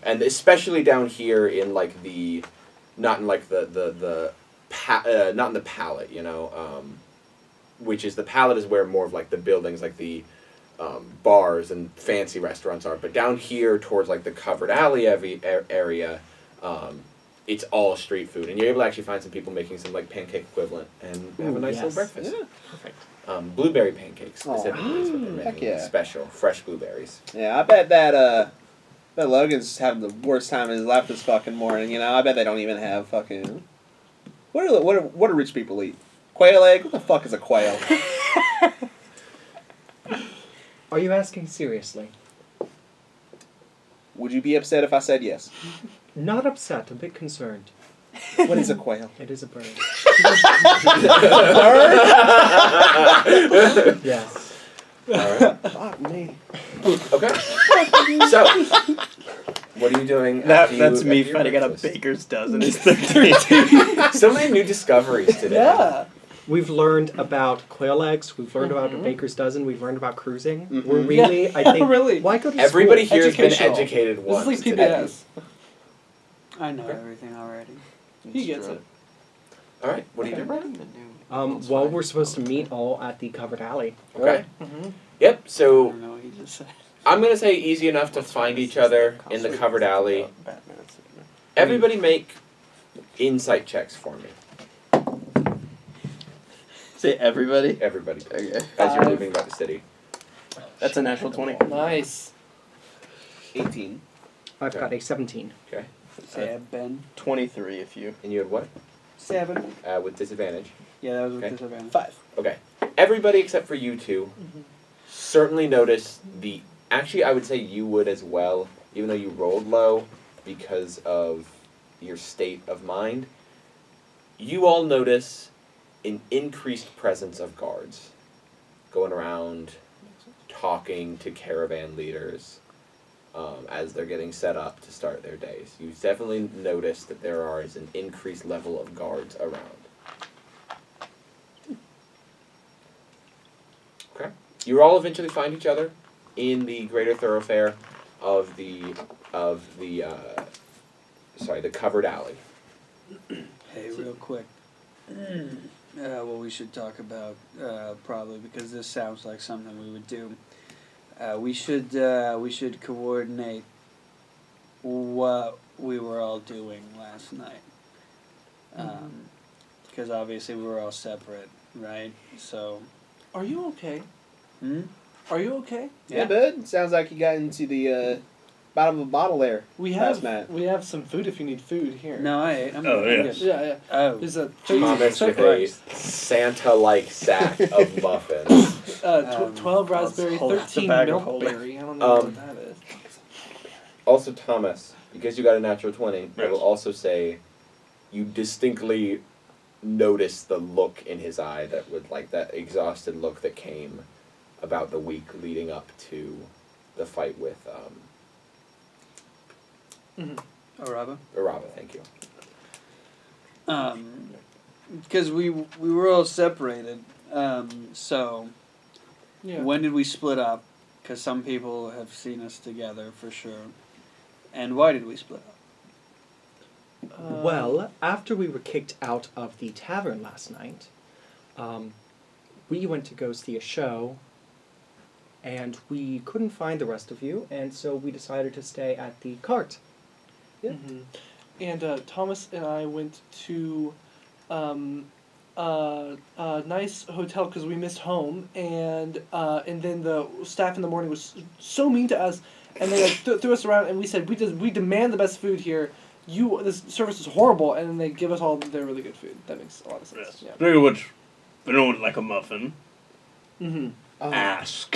And especially down here in like the, not in like not in the palette, you know, which is the palette is where more of like the buildings, like the bars and fancy restaurants are. But down here towards like the covered alley area, it's all street food, and you're able to actually find some people making some like pancake equivalent and have a nice little yes. breakfast. Yeah. Perfect. Blueberry pancakes specifically is what they're Heck making. yeah. Special, fresh blueberries. Yeah. I bet that Logan's having the worst time of his life this fucking morning. You know. I bet they don't even have fucking. What do rich people eat? Quail egg? What the fuck is a quail? Are you asking seriously? Would you be upset if I said yes? Not upset, a bit concerned. What is a quail? It is a bird. Bird? Yes. Alright. Fuck me. Okay. So, what are you doing? That's after me your finding out a breakfast? baker's dozen is 13. So many new discoveries today. Yeah. We've learned about quail eggs. We've learned about a baker's dozen. We've learned about cruising. Mhm. We're really, Yeah, I think, really. why go to Everybody school? here has been Educational. educated This once is like today. PBS. I know Okay. everything already. He gets it. Alright, what are you doing? Well, we're supposed to meet all at the covered alley. Okay. Mm-hmm. Yep, I so don't know what he just said. I'm gonna say easy enough to find each other in the covered alley. Everybody make insight checks for me. Say everybody. Everybody. Okay. As you're moving about the city. That's a natural 20. Nice. 18. I've got a 17. Say Ben. 23 if you. And you had what? 7. With disadvantage. Yeah, that was with Okay. disadvantage. 5. Okay. Everybody except for you two certainly notice the. Actually, I would say you would as well, even though you rolled low because of your state of mind. You all notice an increased presence of guards going around talking to caravan leaders as they're getting set up to start their days. You definitely notice that there is an increased level of guards around. Okay. You all eventually find each other in the greater thoroughfare of the covered alley. Hey, real quick. What we should talk about, probably, because this sounds like something we would do. We should coordinate what we were all doing last night. Because obviously we were all separate, right? So. Are you okay? Hmm? Are you okay? Yeah, bud. Sounds like you got into the bottom of a bottle there. We Last have night. we have some food if you need food here. No, I ate. I'm Oh, good. I'm yes. good. Yeah, yeah. Oh. There's a Thomas with a Santa-like sack of muffins. 12 raspberry, hold the 13 bag of milk holding. berry. I don't know Um, what that is. Also, Thomas, because you got a natural 20, I Yes. will also say you distinctly notice the look in his eye that would, like, that exhausted look that came about the week leading up to the fight with Araba. Araba, thank you. because we were all separated. So Yeah. when did we split up? Because some people have seen us together for sure. And why did we split up? Well, after we were kicked out of the tavern last night, we went to go see a show, and we couldn't find the rest of you, and so we decided to stay at the cart. Yeah. Mm-hmm. And Thomas and I went to a nice hotel because we missed home, and then the staff in the morning was so mean to us, and they like threw us around, and we said we demand the best food here. This service is horrible, and then they give us all their really good food. That makes a lot of sense. Yes. Yeah. Speaking of which, if anyone would like a muffin, Mm-hmm. ask.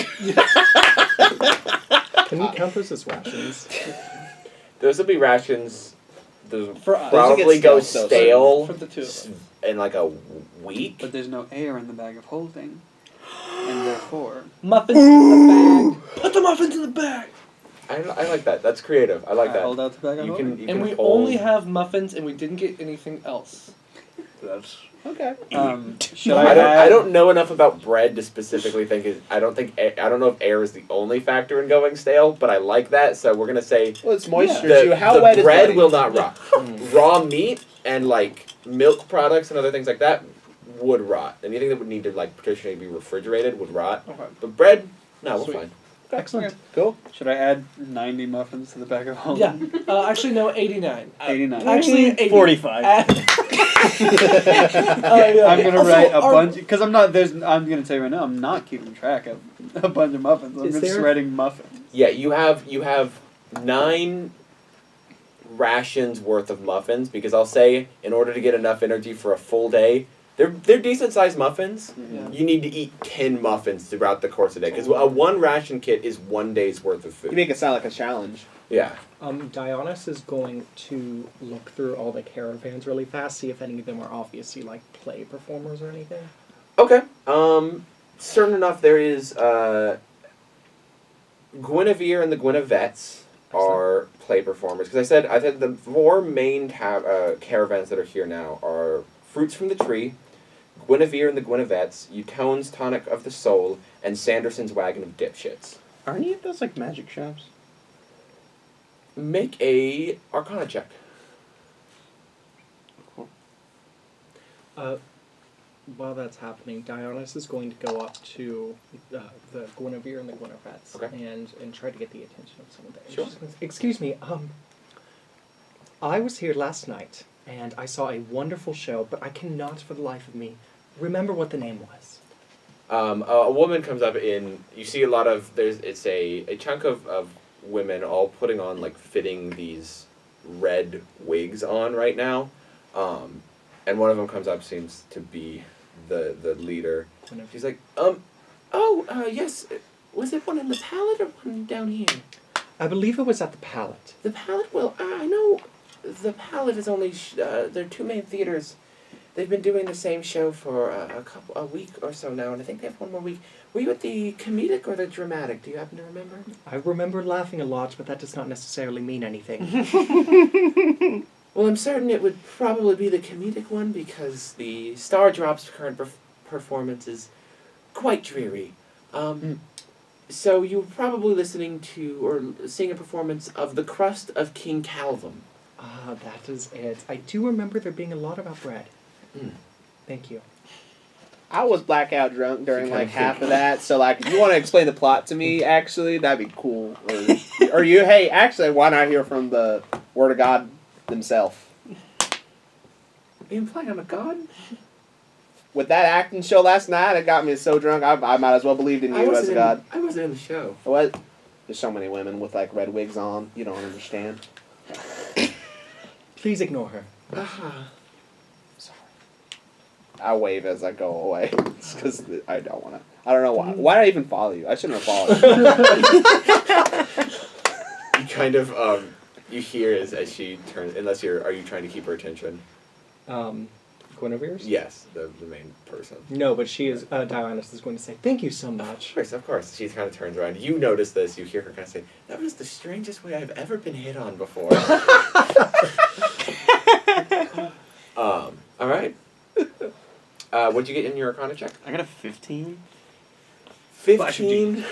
Can we count those as rations? Those will be rations. Those For us. probably Those go get stale, stale For the two of us. in like a week. But there's no air in the bag of holding. And therefore... Muffins in the bag. Put the muffins in the bag. I like that. That's creative. I like that. Hold out the bag of You holding. can, you And can we hold- only have muffins, and we didn't get anything else. That's Okay. Should I don't. add- I don't know enough about bread to specifically think. I don't know if air is the only factor in going stale, but I like that. So we're gonna say Well, it's moisture the, too. How the wet is bread bread? will not rot. Raw meat and like milk products and other things like that would rot. Anything that would need to like traditionally be refrigerated would rot. Okay. But bread, no, we're Sweet. fine. Excellent. Cool. Should I add 90 muffins to the bag of holding? Yeah. Actually, no, 89. 89. Actually, 80. 45. Yeah. I'm gonna Also, write a our- bunch because I'm gonna tell you right now I'm not keeping track of a bunch of muffins. I'm Is just there- shredding muffins. Yeah, you have 9 rations worth of muffins because I'll say in order to get enough energy for a full day, they're decent sized muffins. Yeah. You need to eat 10 muffins throughout the course of the day because a 1 ration kit is 1 day's worth of You food. make it sound like a challenge. Yeah. Dionys is going to look through all the caravans really fast, see if any of them are obviously like play performers or anything. Okay. Certain enough, there is Guinevere and the Guinevettes are play performers because I said the 4 main caravans that are here now are Fruits from the Tree, Guinevere and the Guinevettes, Utone's Tonic of the Soul, and Sanderson's Wagon of Dipshits. Are any of those like magic shops? Make a Arcana check. While that's happening, Dionys is going to go up to the Guinevere and the Guinevettes Okay. and try to get the attention of some of them. Sure. Excuse me, I was here last night and I saw a wonderful show, but I cannot for the life of me remember what the name was. A woman comes up in. You see a lot of. It's a chunk of women all putting on like fitting these red wigs on right now, and one of them comes up, seems to be the leader. Guinevere. She's like, yes. Was it one in the pallet or one down here? I believe it was at the Palette. The pallet. Well, I know the pallet is only. There are 2 main theaters. They've been doing the same show for a week or so now, and I think they have 1 more week. Were you at the comedic or the dramatic? Do you happen to remember? I remember laughing a lot, but that does not necessarily mean anything. Well, I'm certain it would probably be the comedic one because the Star Drop's current performance is quite dreary. So you were probably listening to or seeing a performance of The Crust of King Calvum. Ah, that is it. I do remember there being a lot about bread. Mm. Thank you. I was blackout drunk during You kinda like half think- of that, so like if you want to explain the plot to me, actually, that'd be cool. Or you, hey, actually, why not hear from the Word of God himself? Are you implying I'm a god? With that acting show last night, it got me so drunk, I might as well believed in you as a god. I wasn't in the show. What? There's so many women with like red wigs on. You don't understand. Please ignore her. Sorry. I wave as I go away. It's because I don't want to. I don't know why. Why did I even follow you? I shouldn't have followed you. You kind of you hear as she turns. Unless are you trying to keep her attention? Guinevere's? Yes, the main person. No, but she is. Dionys is going to say, "Thank you so much." Of course. She kind of turns around. You notice this. You hear her kind of say, "That was the strangest way I've ever been hit on before." All right. What'd you get in your Arcana check? I got a 15. 15.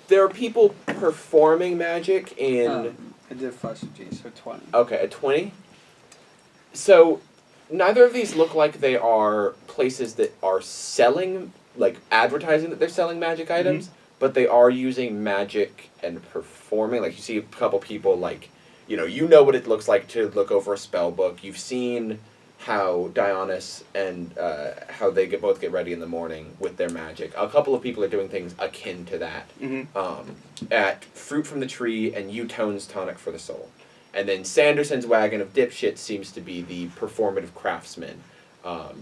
There are people performing magic in. I did Flash of G, so 20. Okay, a 20. So, neither of these look like they are places that are selling, like advertising that they're selling magic items, but they are using magic and performing. Like, you see a couple people, like, you know what it looks like to look over a spell book. You've seen how Dionys and how they both get ready in the morning with their magic. A couple of people are doing things akin to that. At Fruit from the Tree and U-Tone's Tonic for the Soul. And then Sanderson's Wagon of Dipshit seems to be the performative craftsman.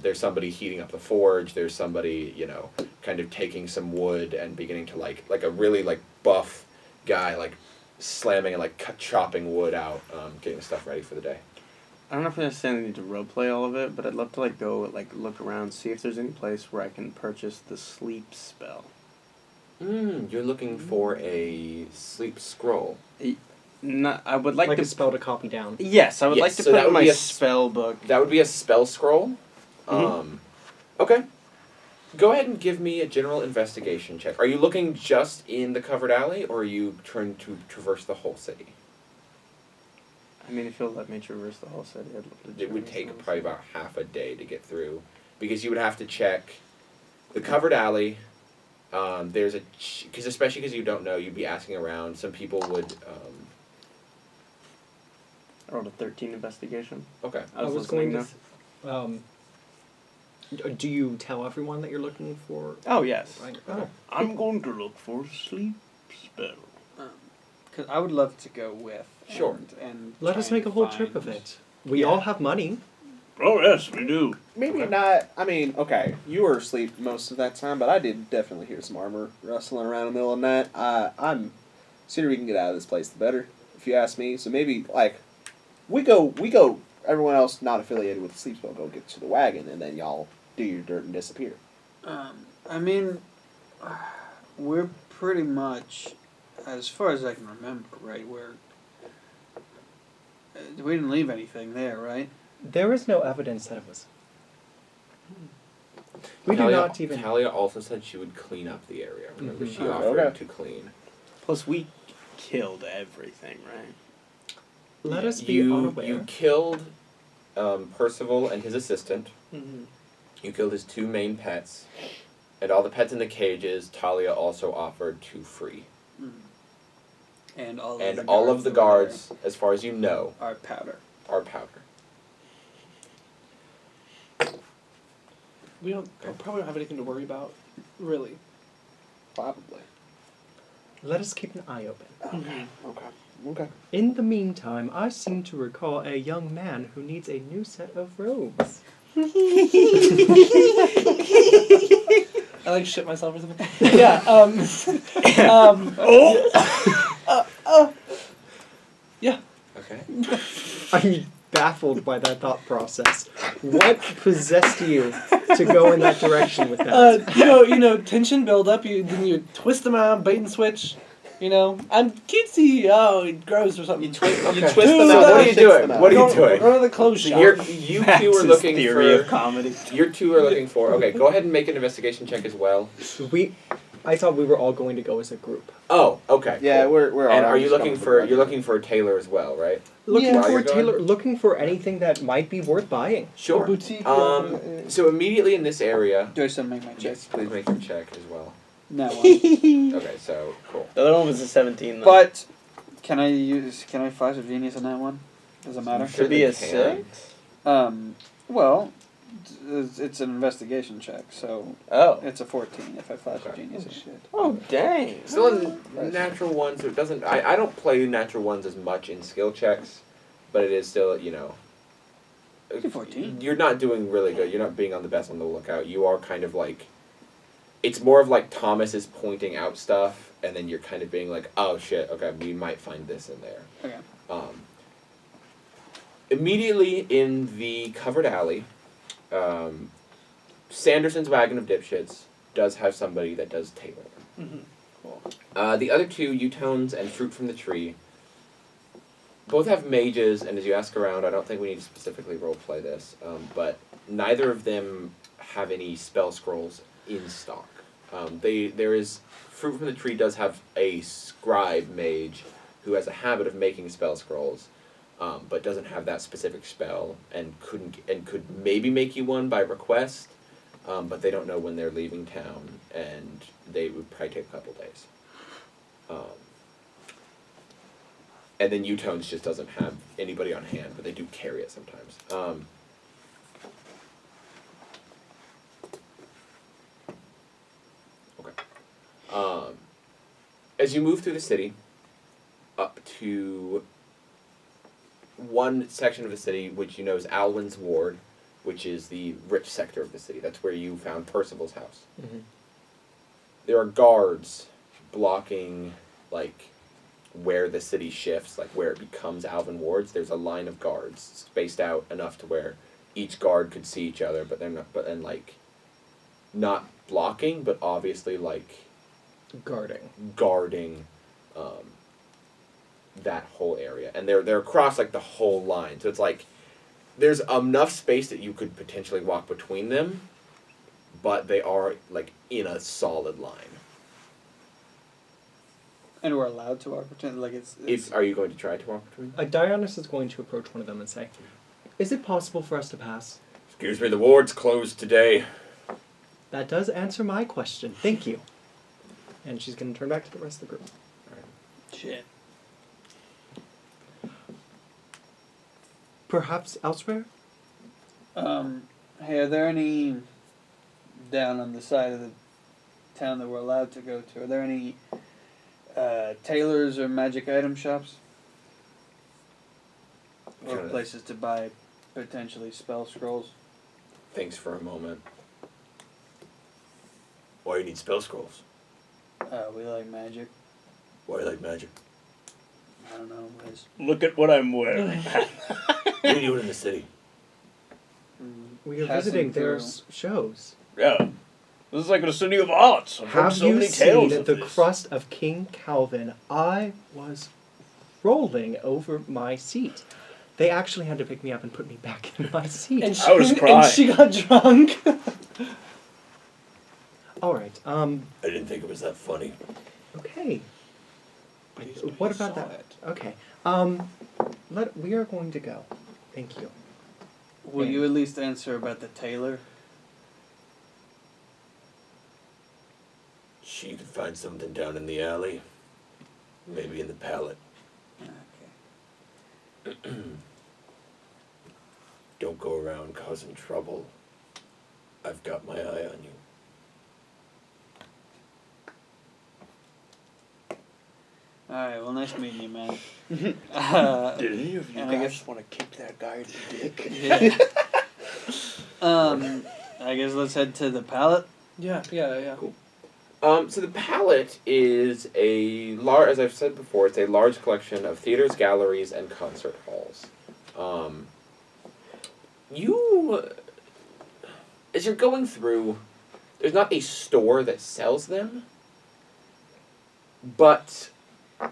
There's somebody heating up the forge. There's somebody, kind of taking some wood and beginning to like a really buff guy, slamming and chopping wood out, getting stuff ready for the day. I don't know if I necessarily need to roleplay all of it, but I'd love to go look around, see if there's any place where I can purchase the sleep spell. You're looking for a sleep scroll. I would like to a spell to copy down. Yes, I would like to so put that it in would my be a spell book. That would be a spell scroll. Okay. Go ahead and give me a general investigation check. Are you looking just in the covered alley, or are you trying to traverse the whole city? I mean, if you'll let me traverse the whole city, I'd love to. It would take probably about half a day to get through, because you would have to check the covered alley. There's especially because you don't know, you'd be asking around. Some people would. I rolled a 13 investigation. Okay. I was going to. Do you tell everyone that you're looking for? Oh yes. I'm going to look for sleep spell. Because I would love to go with. Sure. And Let us make a whole trip of it. We all have money. Oh yes, we do. Maybe not. I mean, okay, you were asleep most of that time, but I did definitely hear some armor rustling around in the middle of the night. I'm sooner we can get out of this place, the better, if you ask me. So maybe we go. Everyone else not affiliated with the sleep spell go get to the wagon, and then y'all do your dirt and disappear. I mean, we're pretty much, as far as I can remember, right? We didn't leave anything there, right? There is no evidence that it was. We do not even. Talia also said she would clean up the area. Remember, she offered to clean. Plus, we killed everything, right? Let us be unaware. You killed Percival and his assistant. Mm-hmm. You killed his two main pets. And all the pets in the cages, Talia also offered to free. And all of the guards, as far as you know, are powder. We probably don't have anything to worry about, really. Probably. Let us keep an eye open. Okay. In the meantime, I seem to recall a young man who needs a new set of robes. I shit myself or something. Yeah. Yeah. Okay. I'm baffled by that thought process. What possessed you to go in that direction with that? Tension build up. Then you twist them out, bait and switch. I'm cutesy. Oh, it grows or something. You twist them So out. what are you doing? What are you doing? Go to the clothes shop. You two are looking theory for of comedy. You two are looking for. Okay, go ahead and make an investigation check as well. I thought we were all going to go as a group. Oh, okay. Yeah, cool. we're all. And are you looking for? You're looking for a tailor as well, right? Looking While for you're a tailor. Looking for anything that might be worth buying. Sure. A boutique. So immediately in this area. Do I still make my check? Yes, please make your check as well. No one. Okay, so cool. The other one was a 17, though. But can I flash of genius on that one? Does it matter? Should be a 6. Well, it's an investigation check, so Oh. it's a 14 if I flash of genius. Shit. Oh, dang. Still a natural one, so it doesn't. I don't play natural ones as much in skill checks, but it is still 14. You're not doing really good. You're not being on the best on the lookout. You are kind of it's more of Thomas is pointing out stuff, and then you're kind of being oh shit, okay, we might find this in there. Okay. Immediately in the covered alley, Sanderson's Wagon of Dipshits does have somebody that does tailoring. Mm-hmm. Cool. The other two, U-Tones and Fruit from the Tree, both have mages, and as you ask around, I don't think we need to specifically roleplay this, but neither of them have any spell scrolls in stock. There is Fruit from the Tree does have a scribe mage who has a habit of making spell scrolls, but doesn't have that specific spell and could maybe make you one by request, but they don't know when they're leaving town, and they would probably take a couple days. And then U-Tones just doesn't have anybody on hand, but they do carry it sometimes. As you move through the city, up to one section of the city, which you know is Alwyn's Ward, which is the rich sector of the city. That's where you found Percival's house. Mm-hmm. There are guards blocking, like, where the city shifts, like where it becomes Alvin Wards. There's a line of guards spaced out enough to where each guard could see each other, but they're not, not blocking, but obviously like guarding that whole area, and they're across like the whole line. So it's like there's enough space that you could potentially walk between them, but they are like in a solid line. And we're allowed to walk between, like it's Are you going to try to walk between them? Dionysus is going to approach one of them and say, "Is it possible for us to pass?" Excuse me, the ward's closed today. That does answer my question. Thank you. And she's going to turn back to the rest of the group. shit. Perhaps elsewhere? Hey, are there any down on the side of the town that we're allowed to go to? Are there any tailors or magic item shops? Or Kinda. places to buy potentially spell scrolls? Thanks for a moment. Why you need spell scrolls? We like magic. Why you like magic? I don't know. Liz. Look at what I'm wearing. What are you doing in the city? We are Passing visiting their through. shows. Yeah. This is like a city of arts. I've heard Have so you many seen tales of the this. crust of King Calvin? I was rolling over my seat. They actually had to pick me up and put me back in my seat. And I was crying. And she got drunk. All right. I didn't think it was that funny. Okay. But What you about saw that? it. Okay. We are going to go. Thank you. Will you at least answer about the tailor? She could find something down in the alley. Maybe in the pallet. Okay. Don't go around causing trouble. I've got my eye on you. Alright, well, nice meeting you, man. Did any of you and I guys guess- want to kick that guy in the dick? Yeah. I guess let's head to the pallet. Yeah. Cool. So the palette is a large, as I've said before, it's a large collection of theaters, galleries, and concert halls. As you're going through, there's not a store that sells them, but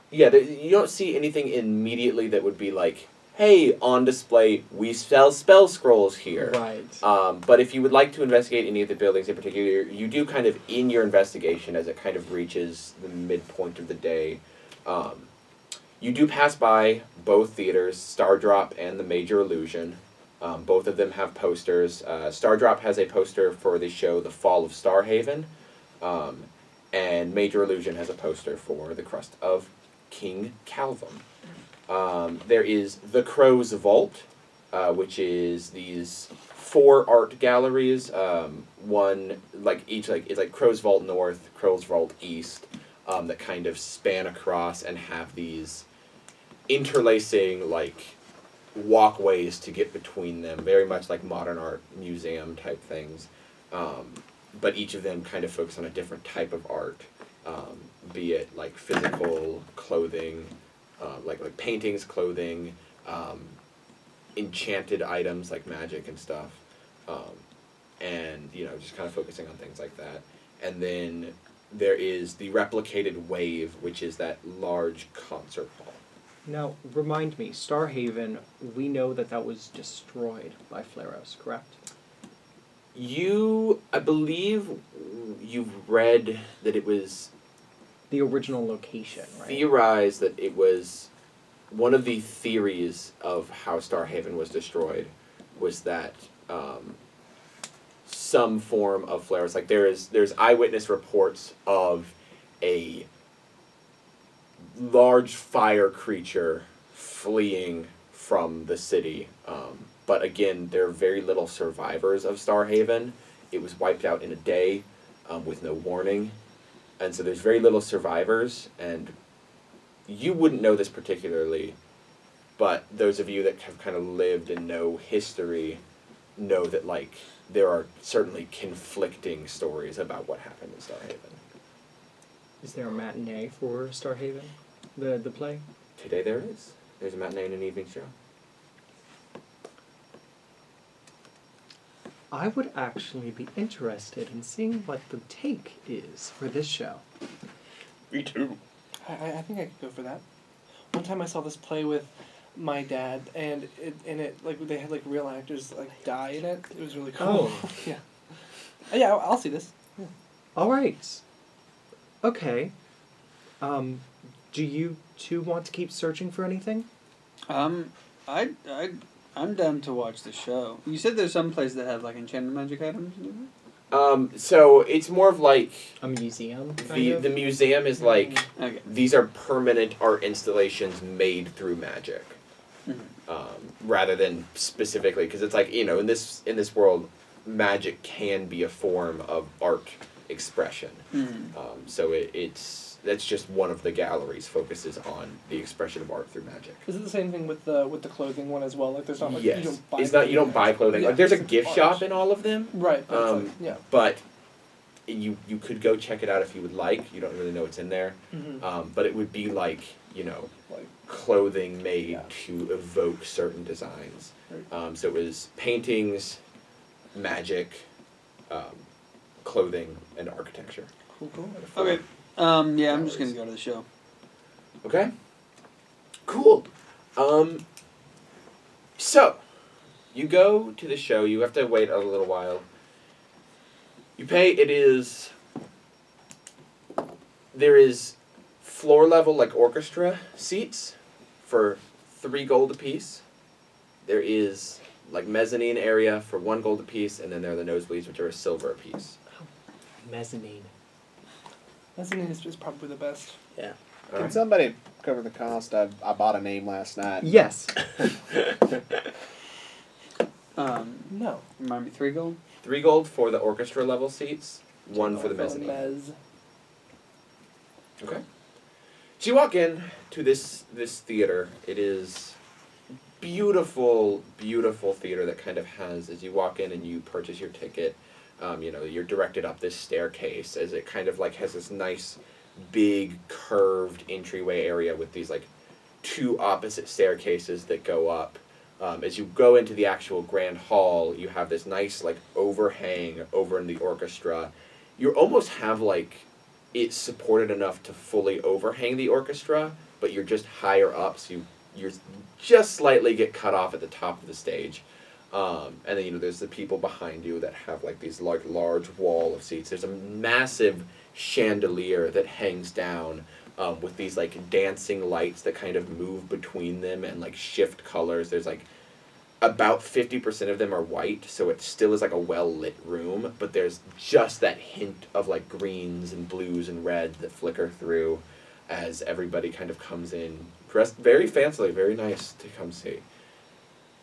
yeah, you don't see anything immediately that would be like, hey, on display, we sell spell scrolls here. Right. But if you would like to investigate any of the buildings in particular, you do kind of, in your investigation, as it kind of reaches the midpoint of the day, you do pass by both theaters, Star Drop and the Major Illusion. Both of them have posters. Star Drop has a poster for the show The Fall of Starhaven, and Major Illusion has a poster for The Crust of King Calvin. There is The Crow's Vault, which is these 4 art galleries. One, like each, like it's like Crow's Vault North, Crow's Vault East, that kind of span across and have these interlacing like walkways to get between them. Very much like modern art museum type things, but each of them kind of focus on a different type of art, be it like physical clothing. Like paintings, clothing, enchanted items like magic and stuff, and just kind of focusing on things like that. And then there is the replicated Wave, which is that large concert hall. Now, remind me, Starhaven, we know that was destroyed by Flaros, correct? I believe you've read that it was The original location, right? theorized that it was one of the theories of how Starhaven was destroyed was that some form of flares, like there's eyewitness reports of a large fire creature fleeing from the city. But again, there are very little survivors of Starhaven. It was wiped out in a day with no warning. And so there's very little survivors, and you wouldn't know this particularly, but those of you that have kind of lived and know history know that, like, there are certainly conflicting stories about what happened in Starhaven. Is there a matinee for Starhaven, the play? Today there is. There's a matinee and an evening show. I would actually be interested in seeing what the take is for this show. Me too. I think I could go for that. One time I saw this play with my dad, and it like they had like real actors like die in it. It was really cool. Oh. Yeah. Yeah, I'll see this. Yeah. All right. Okay. Do you two want to keep searching for anything? I'm down to watch the show. You said there's some place that have like enchanted magic items. So it's more of like A museum? the museum is like Okay. these are permanent art installations made through magic, rather than specifically because it's like, you know, in this world, magic can be a form of art expression. So that's just one of the galleries focuses on the expression of art through magic. Is it the same thing with the clothing one as well? Like there's not like Yes, you don't buy. it's not you don't buy clothing. Yeah, Like there's a it's gift art. shop in all of them. Right. But it's like, yeah. But you could go check it out if you would like. You don't really know what's in there. But it would be like, you know, Like clothing made Yeah. to evoke certain designs. So it was paintings, magic, clothing, and architecture. cool. Okay. Yeah, I'm just gonna go to the show. Okay. Cool. So you go to the show. You have to wait a little while. You pay. There is floor level like orchestra seats for 3 gold apiece. There is like mezzanine area for 1 gold apiece, and then there are the nosebleeds, which are a silver apiece. Mezzanine. Mezzanine is probably the best. Yeah. All Can right. somebody cover the cost? I bought a name last night. Yes. No. Remind me, 3 gold. 3 gold for the orchestra level seats, 1 for the For mezzanine. Mez. Okay. So you walk in to this theater. It is beautiful, beautiful theater that kind of has, as you walk in and you purchase your ticket, you know, you're directed up this staircase as it kind of like has this nice, big, curved entryway area with these like 2 opposite staircases that go up. As you go into the actual grand hall, you have this nice like overhang over in the orchestra. You almost have like it's supported enough to fully overhang the orchestra, but you're just higher up, so you're just slightly get cut off at the top of the stage. And then, you know, there's the people behind you that have like these like large wall of seats. There's a massive chandelier that hangs down with these like dancing lights that kind of move between them and like shift colors. There's like about 50% of them are white, so it still is like a well-lit room, but there's just that hint of like greens and blues and reds that flicker through as everybody kind of comes in, dressed very fancily, very nice to come see.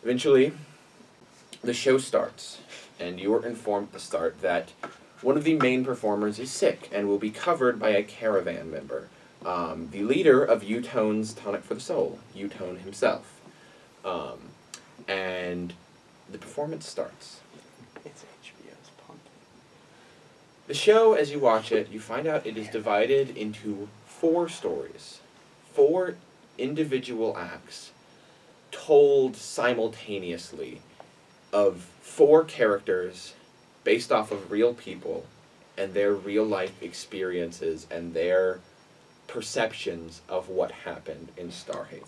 Eventually, the show starts, and you are informed at the start that one of the main performers is sick and will be covered by a caravan member, the leader of Utone's Tonic for the Soul, Utone himself. And the performance starts. It's HBO's Punk. The show, as you watch it, you find out it is divided into 4 stories, 4 individual acts told simultaneously of 4 characters based off of real people and their real life experiences and their perceptions of what happened in Starhaven.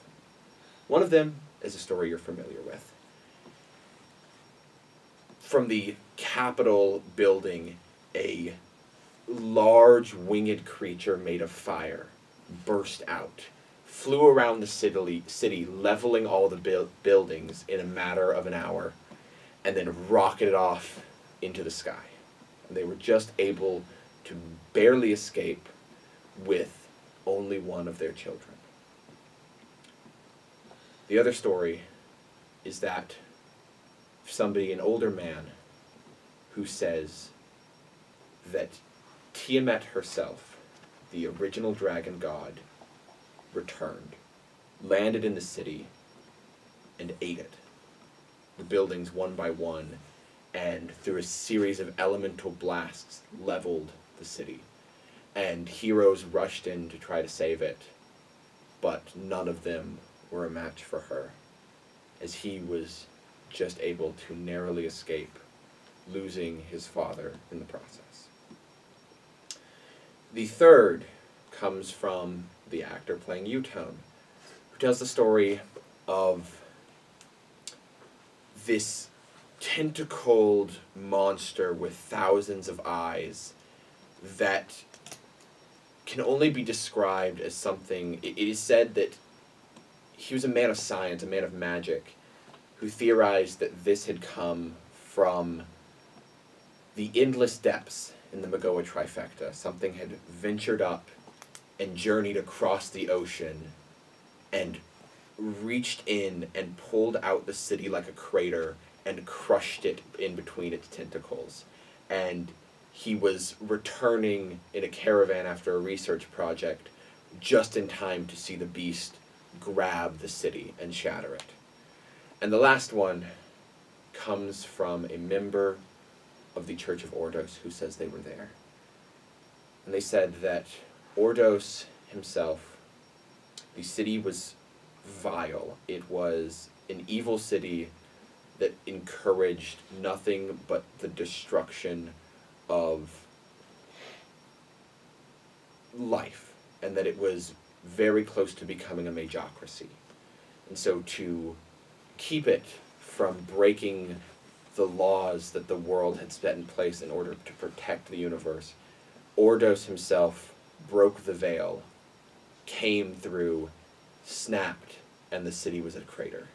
One of them is a story you're familiar with. from the Capitol building, a large winged creature made of fire burst out, flew around the city, leveling all the buildings in a matter of an hour, and then rocketed off into the sky. And they were just able to barely escape with only one of their children. The other story is that somebody, an older man, who says that Tiamat herself, the original dragon god, returned, landed in the city, and ate it. The buildings one by one, and through a series of elemental blasts, leveled the city. And heroes rushed in to try to save it, but none of them were a match for her, as he was just able to narrowly escape, losing his father in the process. The third comes from the actor playing Utone, who tells the story of this tentacled monster with thousands of eyes that can only be described as something. It is said that he was a man of science, a man of magic, who theorized that this had come from the endless depths in the Magoa trifecta. Something had ventured up and journeyed across the ocean and reached in and pulled out the city like a crater and crushed it in between its tentacles. And he was returning in a caravan after a research project just in time to see the beast grab the city and shatter it. And the last one comes from a member of the Church of Ordos who says they were there. And they said that Ordos himself, the city was vile. It was an evil city that encouraged nothing but the destruction of life, and that it was very close to becoming a magocracy. And so to keep it from breaking the laws that the world had set in place in order to protect the universe, Ordos himself broke the veil, came through, snapped, and the city was a crater.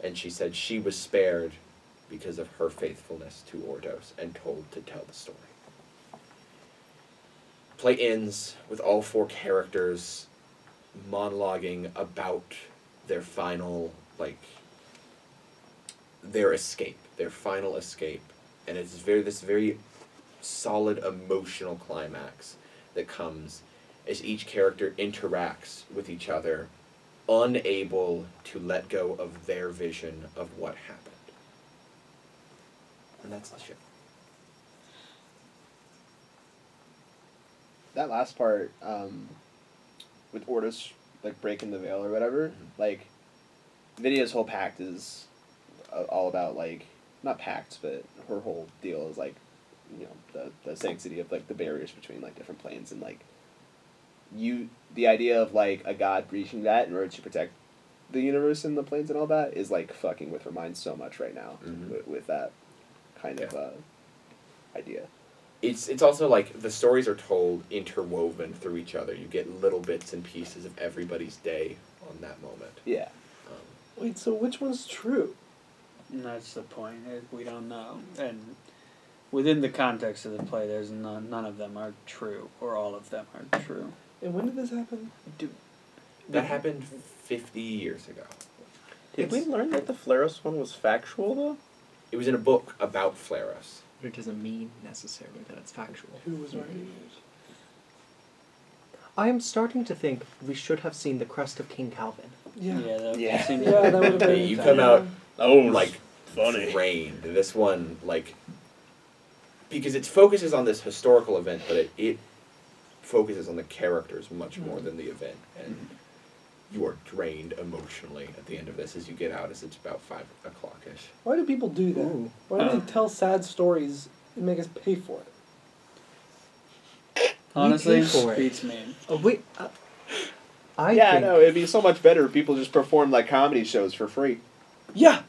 And she said she was spared because of her faithfulness to Ordos and told to tell the story. Play ends with all four characters monologuing about their final, their escape, their final escape. And it's this very solid emotional climax that comes as each character interacts with each other, unable to let go of their vision of what happened. And that's the show. That last part, with Ordos breaking the veil or whatever, Vidia's whole pact is all about not pacts, but her whole deal is the sanctity of the barriers between different planes, and the idea of a god breaching that in order to protect the universe and the planes and all that is fucking with her mind so much right now. Mm-hmm. with that kind of idea. It's also the stories are told interwoven through each other. You get little bits and pieces of everybody's day on that moment. Yeah. Wait, so which one's true? And that's the point. We don't know. And within the context of the play, there's none of them are true, or all of them are true. And when did this happen? That happened 50 years ago. Did we learn that the Flaros one was factual, though? It was in a book about Flaros. But it doesn't mean necessarily that it's factual. Who was writing it? I am starting to think we should have seen the crest of King Calvin. Yeah. That seems Yeah, that would have been... You come out That one was funny. funny. Drained. This one, because it focuses on this historical event, but it focuses on the characters much more than the event, and you are drained emotionally at the end of this as you get out, as it's about 5 o'clock-ish. Why do people do that? Ooh. Why do they tell sad stories and make us pay for it? honestly pay for it. beats me. Oh, wait. I Yeah, think... no, it'd be so much better if people just performed comedy shows for free. Yeah!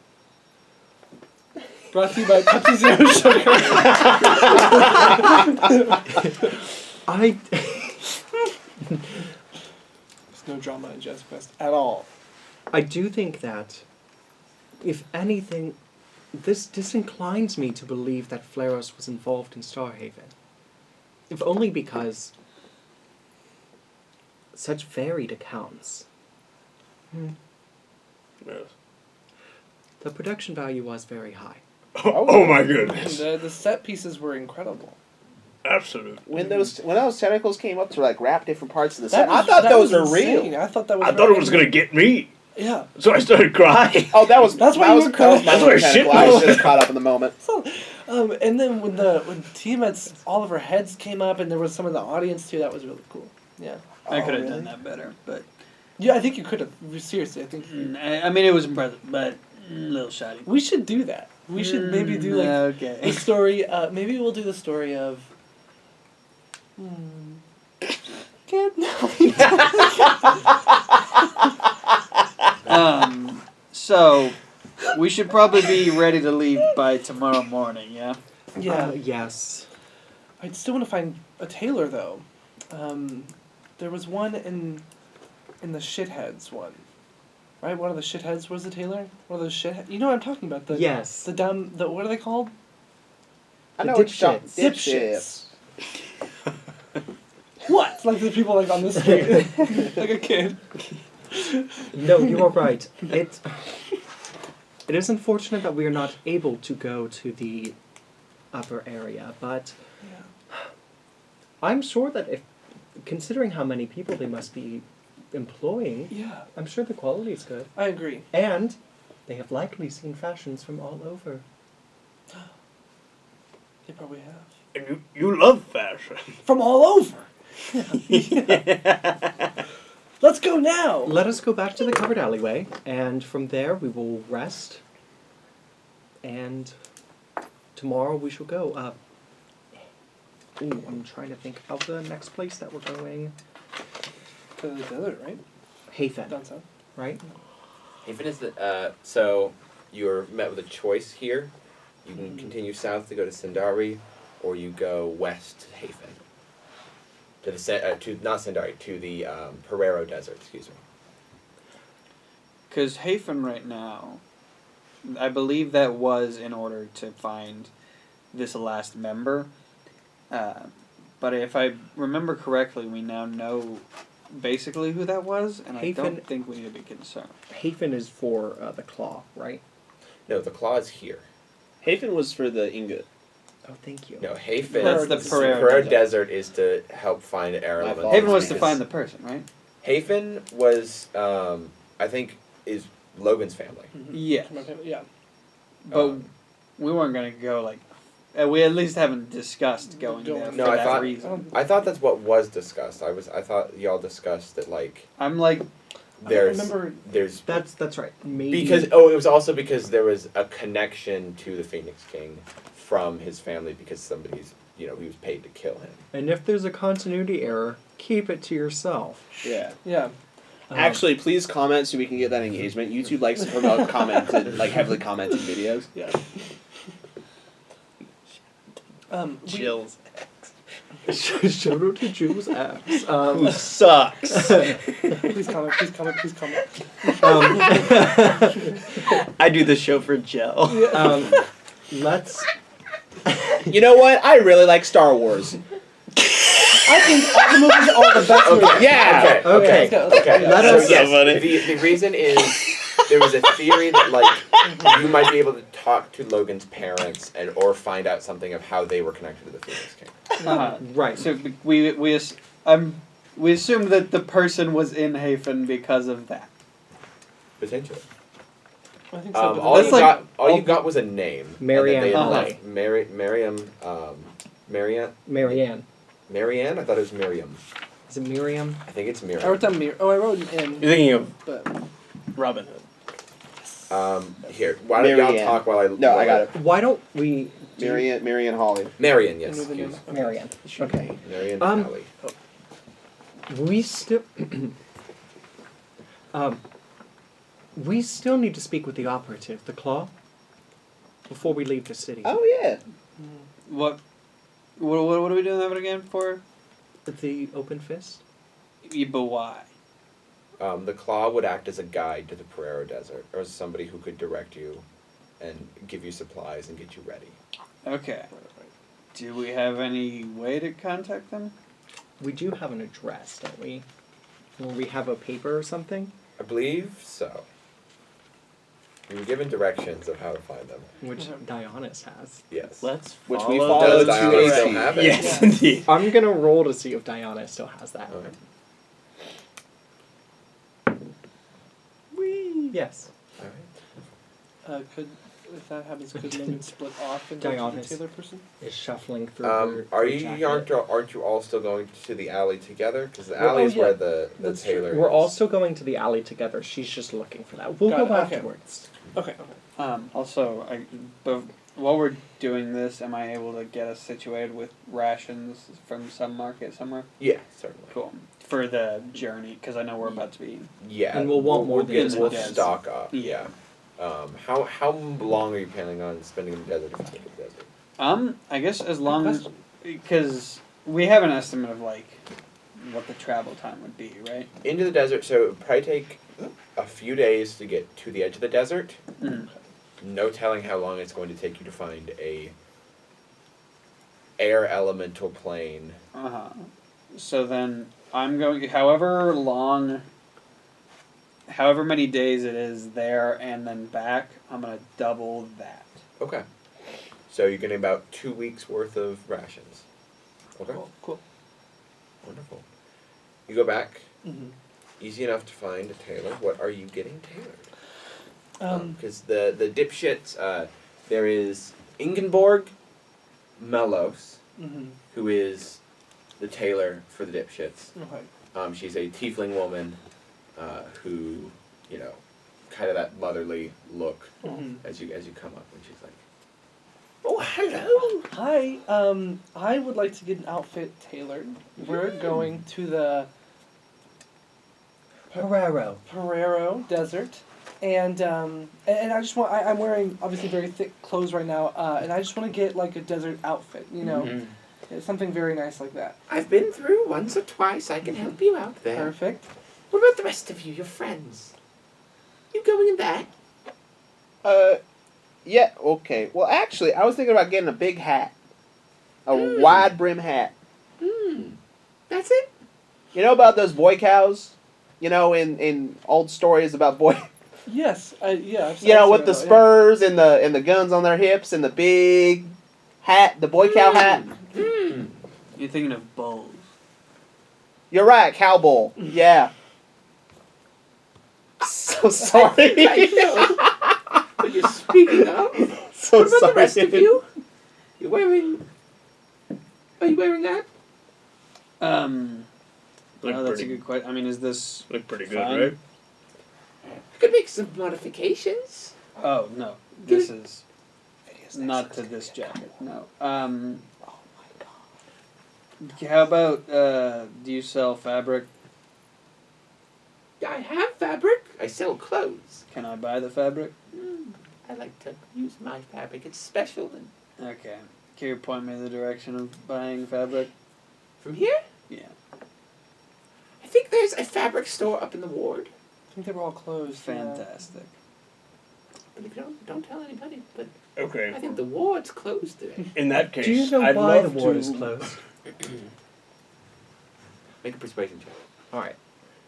Brought to you by Pepsi Zero Sugar. There's no drama in Jest Quest at all. I do think that, if anything, this disinclines me to believe that Flaros was involved in Starhaven. If only because such varied accounts. Yes. The production value was very high. Oh my And goodness. the set pieces were incredible. Absolutely. When those tentacles came up to like wrap different parts of the That set, I was- thought that those was were real. insane. I thought that was. I thought it was gonna get me, Yeah. so I started crying. Oh, that was That's why that you was, were that was my That's little why shit tentacle. I was was- just caught up in the moment. So, and then when Tiamat's all of her heads came up, and there was some of the audience too, that was really cool. Yeah. I could have really? done that better, but Yeah, I think you could have. Seriously, I think I mean it was impressive, but a little shoddy. we should do that. We should maybe do like okay. the story. Maybe we'll do the story of. Can't So we should probably be ready to leave by tomorrow morning. Yeah. Yeah, Yes. I still want to find a tailor though. There was one in the shitheads one, right? One of the shitheads was a tailor. One of those shitheads. You know what I'm talking about? The Yes. The dumb. The what are they called? I The know what you're talking. Dipshits. What? Like the people like on the street, like a kid. No, you are right. It is unfortunate that we are not able to go to the upper area, but I'm sure that if, considering how many people they must be employing, Yeah, I'm sure the quality is good. I agree. And they have likely seen fashions from all over. They probably have. And you love fashion. From all over. Let's go now. Let us go back to the covered alleyway, and from there we will rest, and tomorrow we shall go. Ooh, I'm trying to think of the next place that we're going. To the desert, right? Hayfen, Down south. right? Haven is the so you're met with a choice here. You can continue south to go to Sindari, or you go west to Haven. To the to not Sindari, to the Perero Desert. Excuse me. Because Hafen right now, I believe that was in order to find this last member. But if I remember correctly, we now know basically who that was, and I Hafen- don't think we need to be concerned. Hayfen is for the claw, right? No, the claw is here. Hafen was for the ingot. Oh, thank you. No, Haven. That's the Perero Desert is to help find air My elements. fault. Haven was to because find the person, right? Haven was, I think, is Logan's family. Yeah. Yeah. But Um, we weren't going to go, like... we at least haven't discussed going there No, for I that thought- reason. I thought that's what was discussed. I thought y'all discussed that like I'm like... there's remember. there's That's right. Maybe because it was also because there was a connection to the Phoenix King from his family because somebody's he was paid to kill him. And if there's a continuity error, keep it to yourself. Yeah. Yeah. Actually, please comment so we can get that engagement. YouTube likes to promote heavily commented videos. Yeah. We, Chills. Shout out to Jules X. Who sucks? please comment. Please comment. Please comment. I do the show for Gel. Let's. You know what? I really like Star Wars. I think all the movies are the best movies. Yeah. Okay. Okay. Let so us- yes, So funny. the reason is there was a theory that like you might be able to talk to Logan's parents or find out something of how they were connected to the Phoenix King. Right. So we assumed that the person was in Hafen because of that. Potentially. I think so. but All That's you like- got, all you got was a name. Marianne And that they had Holly. left. Marianne. Marianne. I thought it was Miriam. Is it Miriam? I think it's I Miriam. wrote down I wrote an in, You're thinking of but Robin Hood. Here, why don't y'all Marianne. talk while I? No, I got it. Why don't we? Marianne Holly. Marion, yes. I knew the name. Excuse. Marianne. Okay. Marion Um, Holly. We still. We still need to speak with the operative, the Claw. before we leave the city. Oh yeah. What are we doing that again for? The open fist? But why? The claw would act as a guide to the Pereira Desert, or as somebody who could direct you and give you supplies and get you ready. Okay. Do we have any way to contact them? We do have an address, don't we? Or we have a paper or something? I believe so. We were given directions of how to find them. Which Dionys has. Yes. Let's Which follow we follow Does to Diana a still T. have it? Yes, Yeah. indeed. I'm gonna roll to see if Dionys still has that. Okay. Whee! Yes. All Could if that happens, could Logan split off and go to the Dionys. Taylor person? Is shuffling through right. her Are her you jacket. aren't you all still going to the alley together? Because the Well, alley is yeah. where the That's true. tailor. We're is. also going to the alley together. She's just looking for that. We'll Got go it, okay. afterwards. Okay. Also, but while we're doing this, am I able to get us situated with rations from some market somewhere? Yeah, certainly. Cool. For the journey, because I know we're about to be. Yeah, And we'll want more We'll than one. stock up. Yeah. Yeah. How long are you planning on spending in the desert? If you take the desert? I guess as long as, because we have an estimate of like what the travel time would be, right? Into the desert, so it would probably take a few days to get to the edge of the desert. Mm. No telling how long it's going to take you to find a air elemental plane. Uh-huh. So then I'm going, however many days it is there and then back, I'm going to double that. Okay. So you're getting about 2 weeks worth of rations. Okay. Cool. Wonderful. You go back. Mm-hmm. Easy enough to find a tailor. What are you getting tailored? Um, Because the dipshits, there is Ingenborg Melos, mm-hmm. who is the tailor for the dipshits. Okay. She's a tiefling woman who, you know, kind of that motherly look Mhm. as you come up, and she's like, "Oh, hello." Hi. I would like to get an outfit tailored. We're going to the Herrero. Pereira Desert, and I just want. I'm wearing obviously very thick clothes right now, and I just want to get like a desert outfit. You know, Mm-hmm. something very nice like that. I've been through once or twice. I can help you out there. Perfect. What about the rest of you, your friends? You going in that? Yeah, okay. Well, actually, I was thinking about getting a big hat. A wide brim hat. That's it? You know about those boy cows? You know, in old stories about boy... Yes. Yeah. I've You know, seen with the that, yeah. spurs and the guns on their hips and the big hat, the boy cow hat. You're thinking of bulls. You're right, cowboy. Yeah. So sorry. But you're speaking up. So What about sorry. the rest of you? You're wearing... Are you wearing that? Look Oh, that's a pretty, good question. I mean, is this... look pretty good, Fine. right? I could make some modifications. Oh, no. This is not to this jacket. No. How about, do you sell fabric? I have fabric. I sell clothes. Can I buy the fabric? I like to use my fabric. It's special. And Okay. Can you point me in the direction of buying fabric? from here, Yeah. I think there's a fabric store up in the ward. I think they were all closed. Fantastic. But if you don't tell anybody. But I Okay. think the ward's closed today. In that case, Do you know I'd why the love ward to... is closed? Make a persuasion check Alright.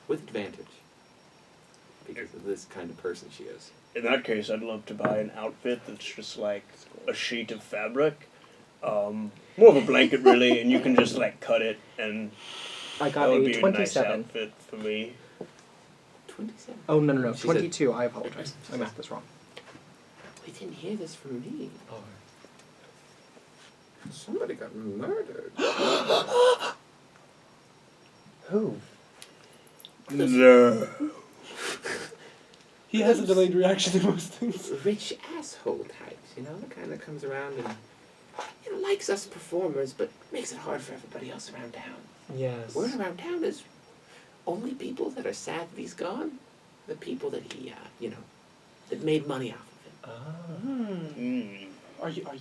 with advantage because of this kind of person she is. In that case, I'd love to buy an outfit that's just like a sheet of fabric. More of a blanket, really, and you can just like cut it, and I got that would a be a nice 27. outfit for me. 27. Oh, no. She's 22. I apologize. My math is wrong. We didn't hear this from me. Somebody got murdered. Who? No. He has a delayed reaction to most things. Rich asshole types, you know, the kind that comes around and likes us performers, but makes it hard for everybody else around town. Yes. Word around town is only people that are sad that he's gone, the people that he, that made money off of it. Ah. Mm. Are you happy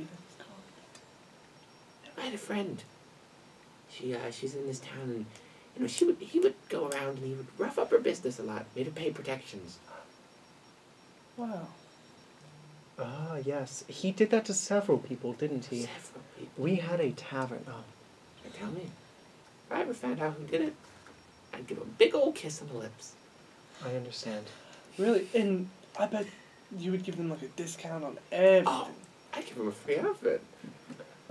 that he's gone? I had a friend. She's in this town, and he would go around and he would rough up her business a lot, made her pay protections. Wow. Ah, yes. He did that to several people, didn't he? Several people. We had a tavern. Oh. Tell me, if I ever found out who did it, I'd give him a big old kiss on the lips. I understand. Really? And I bet you would give them like a discount on everything. Oh, I'd give him a free outfit.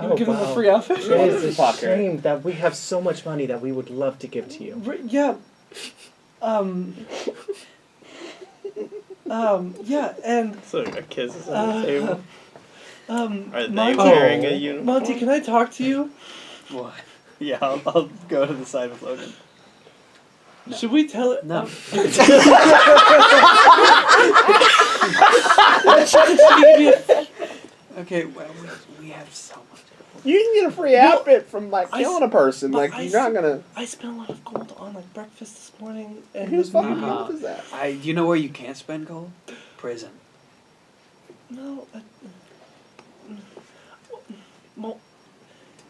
You would give them a free outfit? It is a shame that we have so much money that we would love to give to you. Yeah. Yeah, and So a kiss is on the table. Are they Monty, wearing a uniform? Monty, can I talk to you? What? Yeah, I'll go to the side with Logan. No. Should we tell it? No. Okay, well, we have so much. You can get a free outfit from like killing a person. but Like I you're not gonna. I spent a lot of gold on like breakfast this morning, and Who's with fucking maybe- gold is that? You know where you can't spend gold? Prison. No. Well,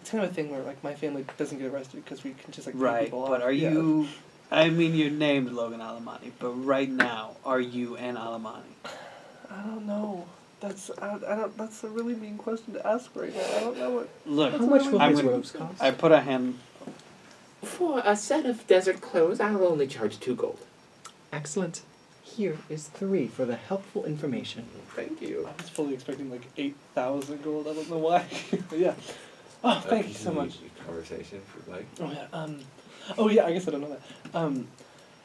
it's kind of a thing where like my family doesn't get arrested because we can just like pay Right, people off. but are Yeah. you... I mean, you're named Logan Alamani, but right now, are you an Alamani? I don't know. That's I don't. That's a really mean question to ask right now. I don't know what. Look, How much will I'm his gonna- robes cost? I put a hand... For a set of desert clothes, I'll only charge 2 gold. Excellent. Here is 3 for the helpful information. Thank you. I was fully expecting like 8,000 gold. I don't know why. But yeah. Oh, thank you so much. Conversation if you'd like. Oh yeah. Oh yeah. I guess I don't know that.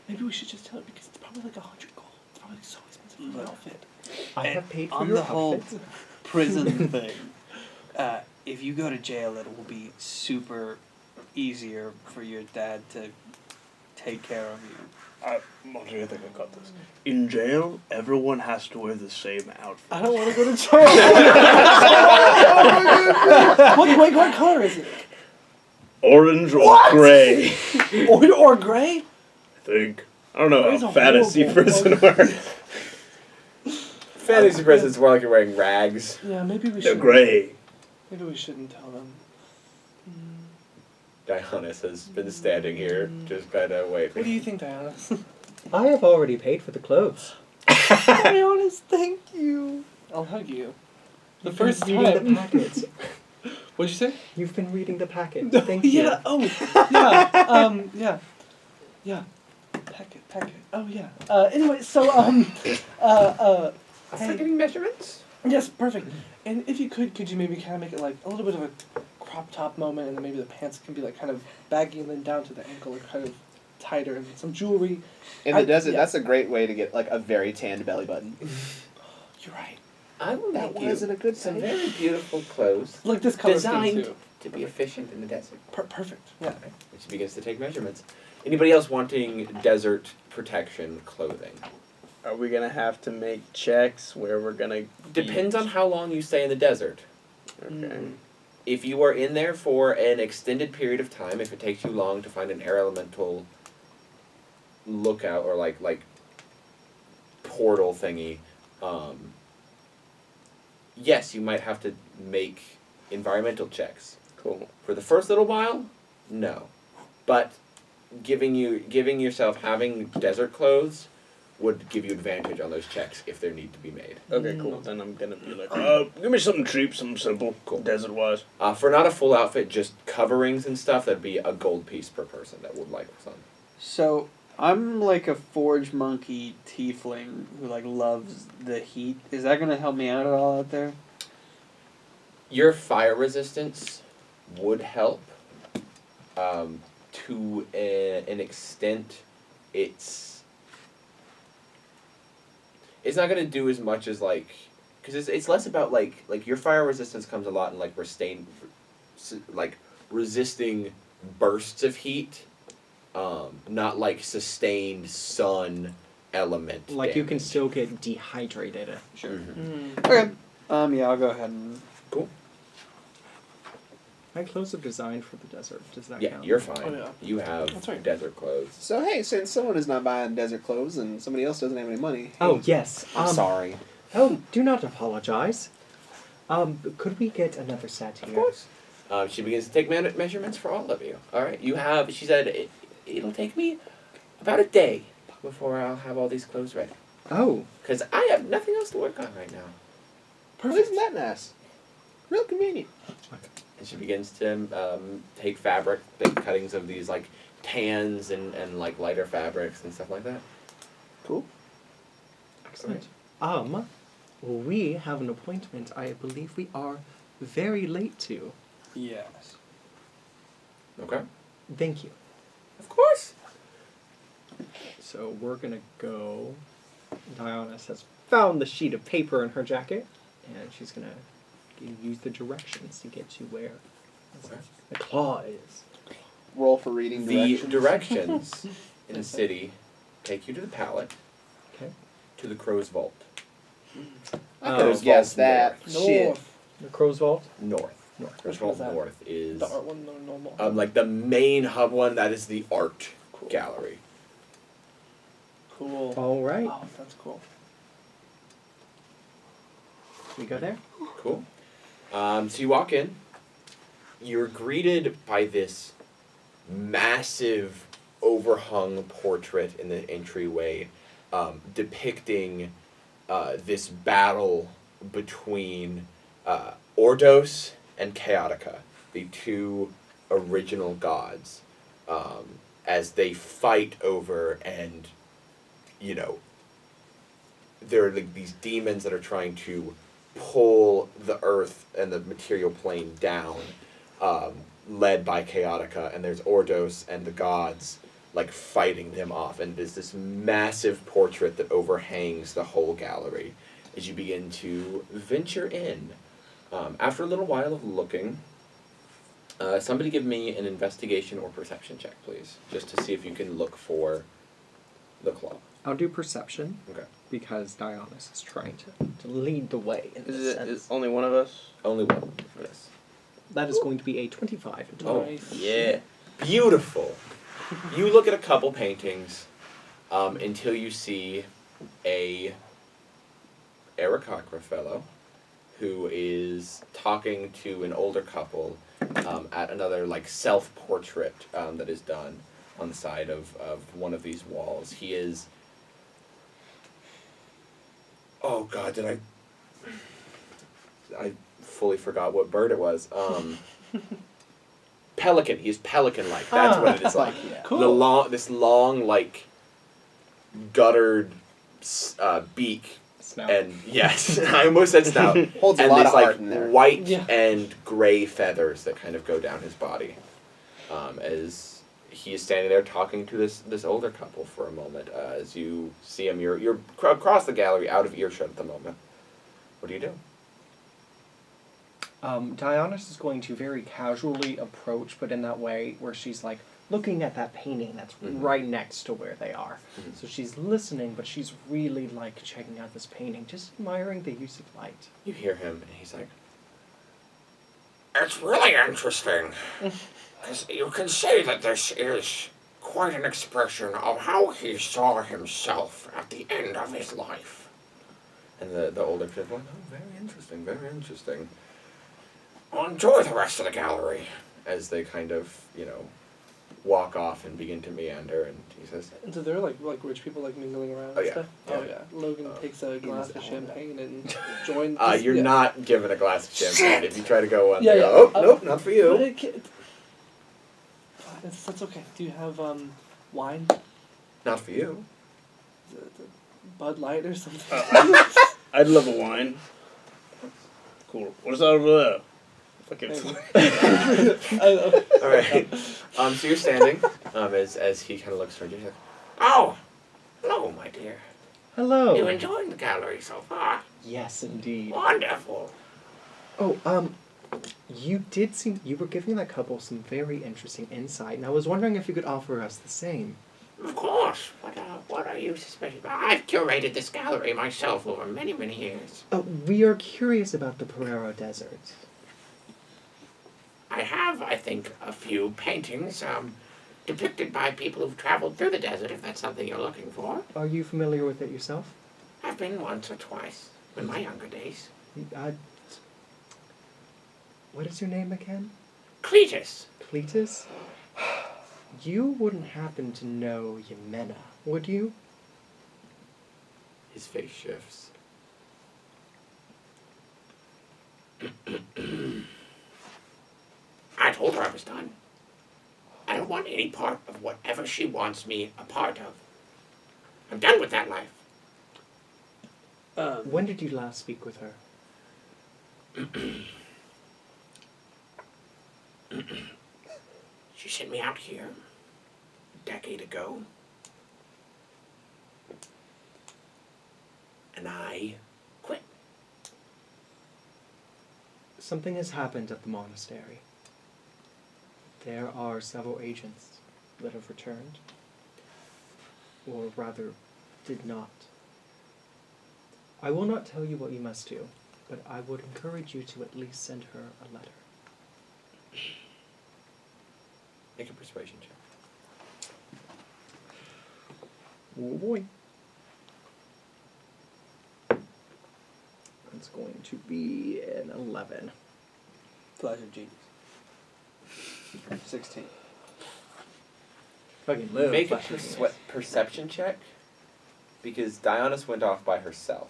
Maybe we should just tell it because it's probably like 100 gold. It's probably so expensive for an outfit. I have paid for On your the whole outfit. prison thing, if you go to jail, it will be super easier for your dad to take care of you. Monty, I think I got this. In jail, everyone has to wear the same outfit. I don't want to go to jail. what color is it? Orange or gray, Or gray? I think. I don't know Gray's how a fantasy horrible prison color. works. Fantasy prison's more like you're wearing rags. Yeah, maybe we They're should. gray. Maybe we shouldn't tell them. Dionysus has been standing here, just kind of waiting. What do you think, Diana? I have already paid for the clothes. Diana, thank you. I'll hug you. The You've first been reading time. the packets. What'd you say? You've been reading the packet. Thank you. Yeah. Oh. Yeah. Yeah. Yeah. Packet. Oh yeah. Anyway, so Start hey. getting measurements? Yes, perfect. And if you could you maybe kind of make it like a little bit of a crop top moment, and then maybe the pants can be like kind of baggy and then down to the ankle, or kind of tighter, and some jewelry. In the I- desert, yeah. that's a great way to get like a very tanned belly button. You're right. I will That make you wasn't a good some thing. very beautiful clothes Like this color designed scheme too. to be efficient in the desert. Perfect. Yeah. Which begins to take measurements. Anybody else wanting desert protection clothing? Are we gonna have to make checks where we're gonna? Depends on how long you stay in the desert. Okay. If you are in there for an extended period of time, if it takes you long to find an air elemental lookout or like portal thingy, yes, you might have to make environmental checks. Cool. For the first little while, no. But giving yourself having desert clothes would give you advantage on those checks if there need to be made. Okay, cool. Then I'm gonna be like, Give me something cheap, something simple, Cool. desert-wise. For not a full outfit, just coverings and stuff, that'd be a gold piece per person that would like some. So, I'm like a forge monkey tiefling who like loves the heat. Is that gonna help me out at all out there? Your fire resistance would help. To an extent, it's not gonna do as much as like, because it's less about like your fire resistance comes a lot in like resisting bursts of heat, not like sustained sun element. Like you can damage. still get dehydrated. Sure. Mhm. Okay. Yeah, I'll go ahead and... Cool. My clothes are designed for the desert. Does that Yeah, count? you're fine. Oh, yeah. You have That's right. desert clothes. So hey, since someone is not buying desert clothes and somebody else doesn't have any money, Oh hey, yes. I'm sorry. Oh, do not apologize. Could we get another set here? Of course. She begins to take measurements for all of you. All right, you have. She said it'll take me about a day before I'll have all these clothes ready. Oh. Because I have nothing else to work on right now. Well, isn't that nice? Real convenient. And she begins to take fabric, big cuttings of these like tans and like lighter fabrics and stuff like that. Cool. Excellent. We have an appointment I believe we are very late to. Yes. Okay. Thank you. Of course. So we're gonna go. Dionysus has found the sheet of paper in her jacket, and she's gonna use the directions to get to where the claw is. Roll for reading The directions. directions in the city take you to the pallet, Okay. to the crow's vault. I could have Oh. guessed that. Shit. North. The crow's vault. North. North. Crow's Which vault one's that? north is The art one or normal? like the main hub one. That is the art Cool. gallery. Cool. All right. Oh, that's cool. We go there. Cool. So you walk in. You're greeted by this massive overhung portrait in the entryway, depicting this battle between Ordos and Chaotica, the two original gods, as they fight over and, you know, there are like these demons that are trying to pull the earth and the material plane down, led by Chaotica, and there's Ordos and the gods like fighting them off, and there's this massive portrait that overhangs the whole gallery as you begin to venture in. After a little while of looking, somebody give me an investigation or perception check, please, just to see if you can look for the claw. I'll do perception. Okay. Because Dionysus is trying to lead the way in this Is sense. it only one of us? Only one. Yes. That is going to be a 25 in total. Oh, Nice. yeah. Beautiful. You look at a couple paintings until you see a Aarakocra fellow who is talking to an older couple at another like self-portrait that is done on the side of one of these walls. He is... Oh God, did I fully forgot what bird it was. Pelican. He's pelican-like. That's what it is like. Yeah. Cool. This long, like, guttered beak. Snout. And, yes, I almost said snout. Holds a And lot these, of like, art in there. white Yeah. and gray feathers that kind of go down his body. As he is standing there talking to this older couple for a moment. As you see him, you're across the gallery, out of earshot at the moment. What do you do? Dionysus is going to very casually approach, but in that way where she's like looking at that painting that's Mhm. right next to where they are. Mhm. So she's listening, but she's really like checking out this painting, just admiring the use of light. You hear him, and he's like, "It's really interesting. 'Cause you can say that this is quite an expression of how he saw himself at the end of his life." And the older kid went, "Oh, very interesting, very interesting. Enjoy the rest of the gallery." As they kind of, walk off and begin to meander, and he says, And so there are like rich people like mingling around Oh, and yeah. stuff. Oh Yeah. yeah. Logan takes a glass of down champagne and joins. You're yeah. not given a glass of champagne. If you try to go on, Yeah, they yeah. go, "Oh, nope, not for But you." it can't- that's okay. Do you have wine? Not for you. The Bud Light or something? I'd love a wine. Cool. What is that over there? Fucking. All right. So you're standing, as he kind of looks toward you. He's like, "Oh, hello, my dear. Hello. You enjoying the gallery so far? Yes, indeed. Wonderful." Oh, you were giving that couple some very interesting insight, and I was wondering if you could offer us the same. Of course. What are you suspicious about? I've curated this gallery myself over many, many years. We are curious about the Pereiro Desert. I have, I think, a few paintings depicted by people who've traveled through the desert, if that's something you're looking for. Are you familiar with it yourself? I've been once or twice in my younger days. What is your name again? Cletus. Cletus? You wouldn't happen to know Yemena, would you? His face shifts. I told her I was done. I don't want any part of whatever she wants me a part of. I'm done with that life. When did you last speak with her? She sent me out here a decade ago. And I quit. Something has happened at the monastery. There are several agents that have returned, or rather, did not. I will not tell you what you must do, but I would encourage you to at least send her a letter. Make a persuasion check. Oh boy. It's going to be an 11. Flash of genius. 16. Fucking live. Make a Flash of perception check, because Dionysus went off by herself.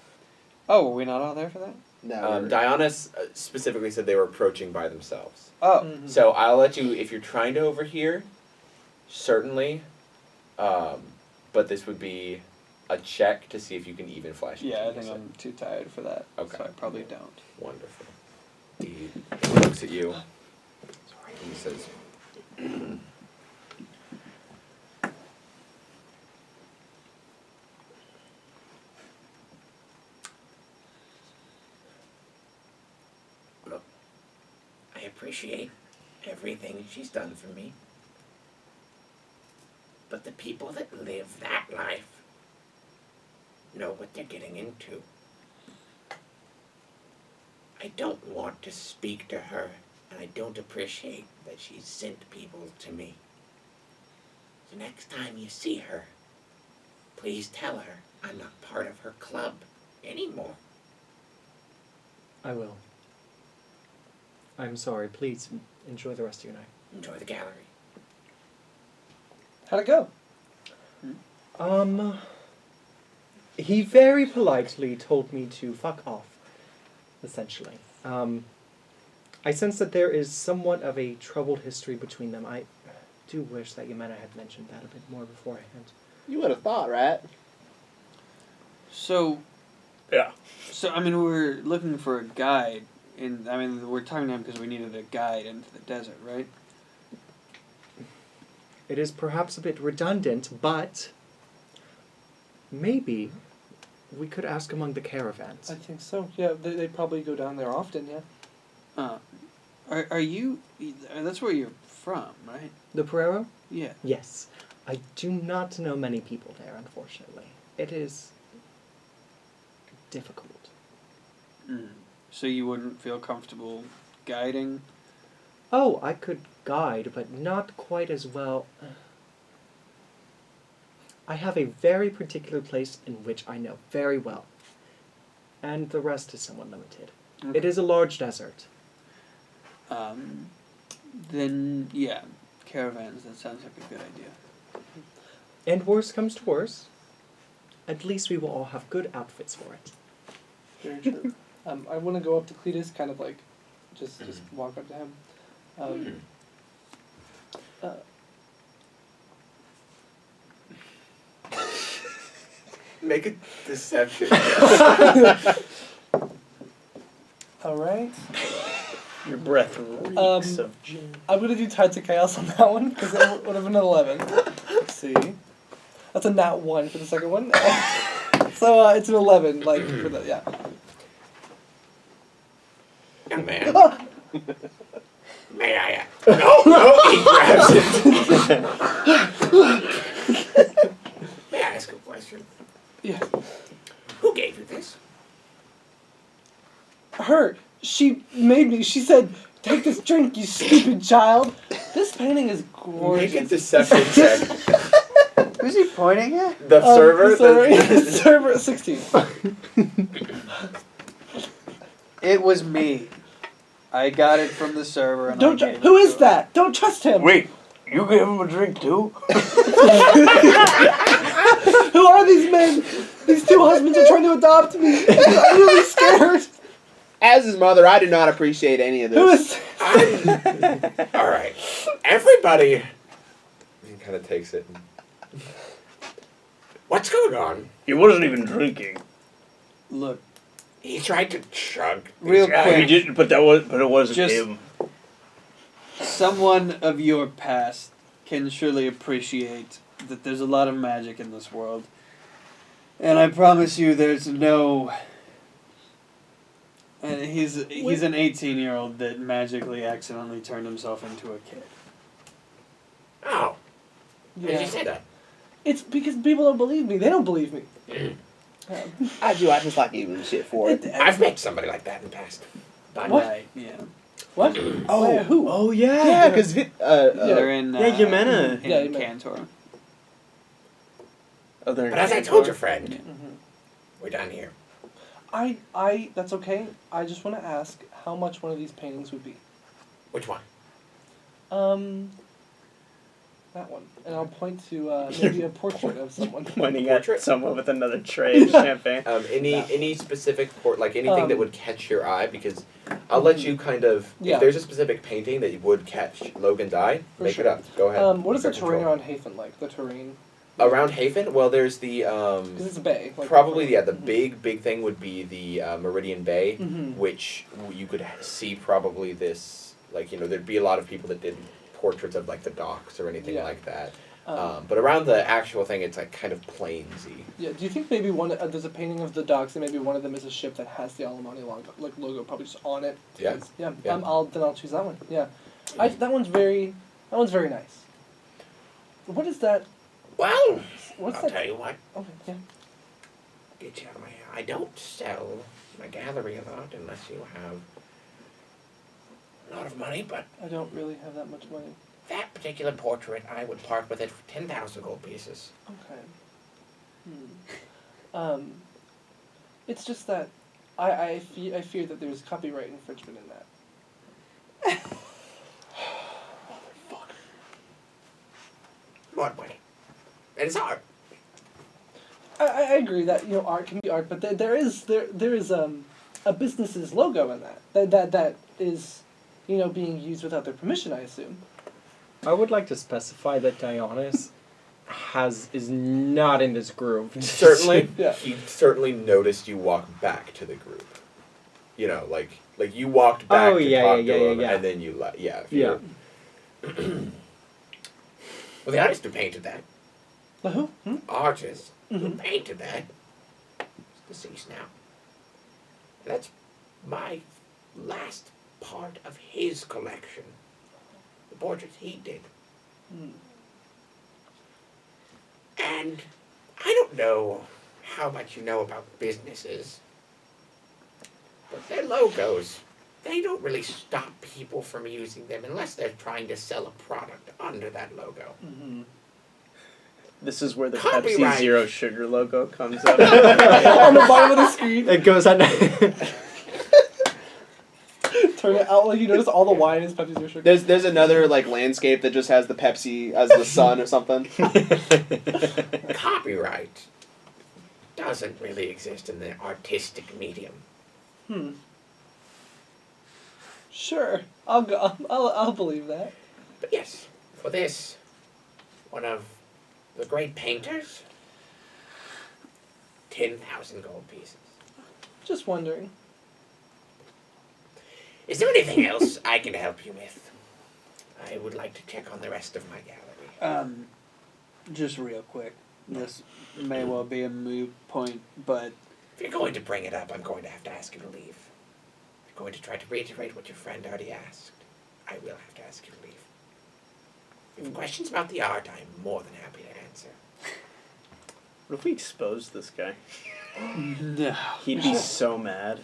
Oh, were we not all there for that? No. Dionysus specifically said they were approaching by themselves. Oh. Mm-hmm. So I'll let you, if you're trying to overhear, certainly, but this would be a check to see if you can even flash. Yeah, I genius think it. I'm too tired for that. Okay. So I probably don't. Wonderful. He looks at you. Sorry. He says, "Look, I appreciate everything she's done for me. But the people that live that life know what they're getting into. I don't want to speak to her, and I don't appreciate that she's sent people to me. So next time you see her, please tell her I'm not part of her club anymore." I will. I'm sorry. Please enjoy the rest of your night. Enjoy the gallery. How'd it go? He very politely told me to fuck off, essentially. I sense that there is somewhat of a troubled history between them. I do wish that Yemena had mentioned that a bit more beforehand. You would have thought, right? So, Yeah. I mean, we're looking for a guide. We're talking to him because we needed a guide into the desert, right? It is perhaps a bit redundant, but maybe we could ask among the caravans. I think so. Yeah, they probably go down there often, yeah. Are you... That's where you're from, right? The Pereiro? Yeah. Yes. I do not know many people there, unfortunately. It is difficult. So you wouldn't feel comfortable guiding? Oh, I could guide, but not quite as well. I have a very particular place in which I know very well, and the rest is somewhat limited. Okay. It is a large desert. Then, yeah, caravans, that sounds like a good idea. And worst comes to worst, at least we will all have good outfits for it. Very true. I want to go up to Cletus, kind of like, just walk up to him. Make a deception. All right. Your breath reeks of gin. I'm going to do Tides of Chaos on that one, because it would have been an 11. Let's see. That's a nat 1 for the second one. So it's an 11, like, for the, yeah. Young man. May I? No, he grabs it. May I ask a question? Yeah. Who gave you this? Her. She made me. She said, "Take this drink, you stupid child." This painting is gorgeous. Make a deception check. Who's he pointing at? The server? The server at 16. It was me. I got it from the server. And Don't. I gave Who it is to that? Don't trust him. Wait, you gave him a drink too? Who are these men? These two husbands are trying to adopt me. I'm really scared. As his mother, I do not appreciate any of Who this. is? All right, everybody. He kind of takes it. What's going on? He wasn't even drinking. Look, He tried to chug. Real these guys. quick. He did, but it wasn't Just- him. someone of your past can surely appreciate that there's a lot of magic in this world. And I promise you there's no... And he's an 18-year-old that magically accidentally turned himself into a kid. Oh, why did Yeah. you say that? It's because people don't believe me. They don't believe me. I do. I just like giving him shit for it. I've met somebody like that in the past. But What? Right, yeah. What? Oh. Wait, who? Oh yeah. Yeah, because They're in, Yeah, Yamena. in Yeah, Yamena. Cantor. Oh, they're in But as I Cantor. told your friend, Mhm. we're done here. That's okay. I just want to ask how much one of these paintings would be. Which one? That one. And I'll point to maybe a portrait of someone. Pointing Portrait? at someone with another tray of champagne. Any specific like anything that would catch your eye, because I'll Mm-hmm. let you kind of Yeah. if there's a specific painting that would catch Logan's eye, For make sure. it up. Go ahead. What is the You've got terrain control. around Hafen like? The terrain? Around Hafen? Well, there's the Because it's a bay. Like probably the Mhm. big thing would be the Meridian Bay, Mhm. which you could see probably this there'd be a lot of people that did portraits of like the docks or anything Yeah. like that. But around the actual thing, it's like kind of plainsy. Yeah. Do you think maybe there's a painting of the docks and maybe one of them is a ship that has the Alimony logo probably just on it? Yeah. Yeah. Yeah. I'll choose that one. Yeah. That one's very nice. What is that? Well, What's I'll that? tell you what. Okay. Yeah. Get you out of my hair. I don't sell my gallery a lot unless you have a lot of money, but I don't really have that much money. that particular portrait, I would part with it for 10,000 gold pieces. Okay. It's just that I fear that there's copyright infringement in that. What way? And it's art. I agree that art can be art, but there is a business's logo in that is being used without their permission, I assume. I would like to specify that Dionysus is not in this group. Certainly, Yeah. he certainly noticed you walk back to the group. Like you walked back Oh, to yeah, talk yeah, to yeah, him, yeah. and then you left. Yeah. if Yeah. you're- Well, the artist who painted that, The who? artist who Mhm. painted that, is deceased now. That's my last part of his collection. The portraits he did. Hmm. And I don't know how much you know about businesses, but their logos, they don't really stop people from using them unless they're trying to sell a product under that logo. Mm-hmm. This is where the Copyright. Pepsi Zero Sugar logo comes up. On the bottom of the screen, It goes on. turn it out like you notice all the wine is Pepsi Zero Sugar. There's another landscape that just has the Pepsi as the sun or something. Copyright doesn't really exist in the artistic medium. Sure, I'll believe that. But yes, for this, one of the great painters, 10,000 gold pieces. Just wondering. Is there anything else I can help you with? I would like to check on the rest of my gallery. Just real quick. This may well be a moot point, but If you're going to bring it up, I'm going to have to ask you to leave. If you're going to try to reiterate what your friend already asked, I will have to ask you to leave. If you have questions about the art, I'm more than happy to answer. What if we exposed this guy? no. He'd be so mad.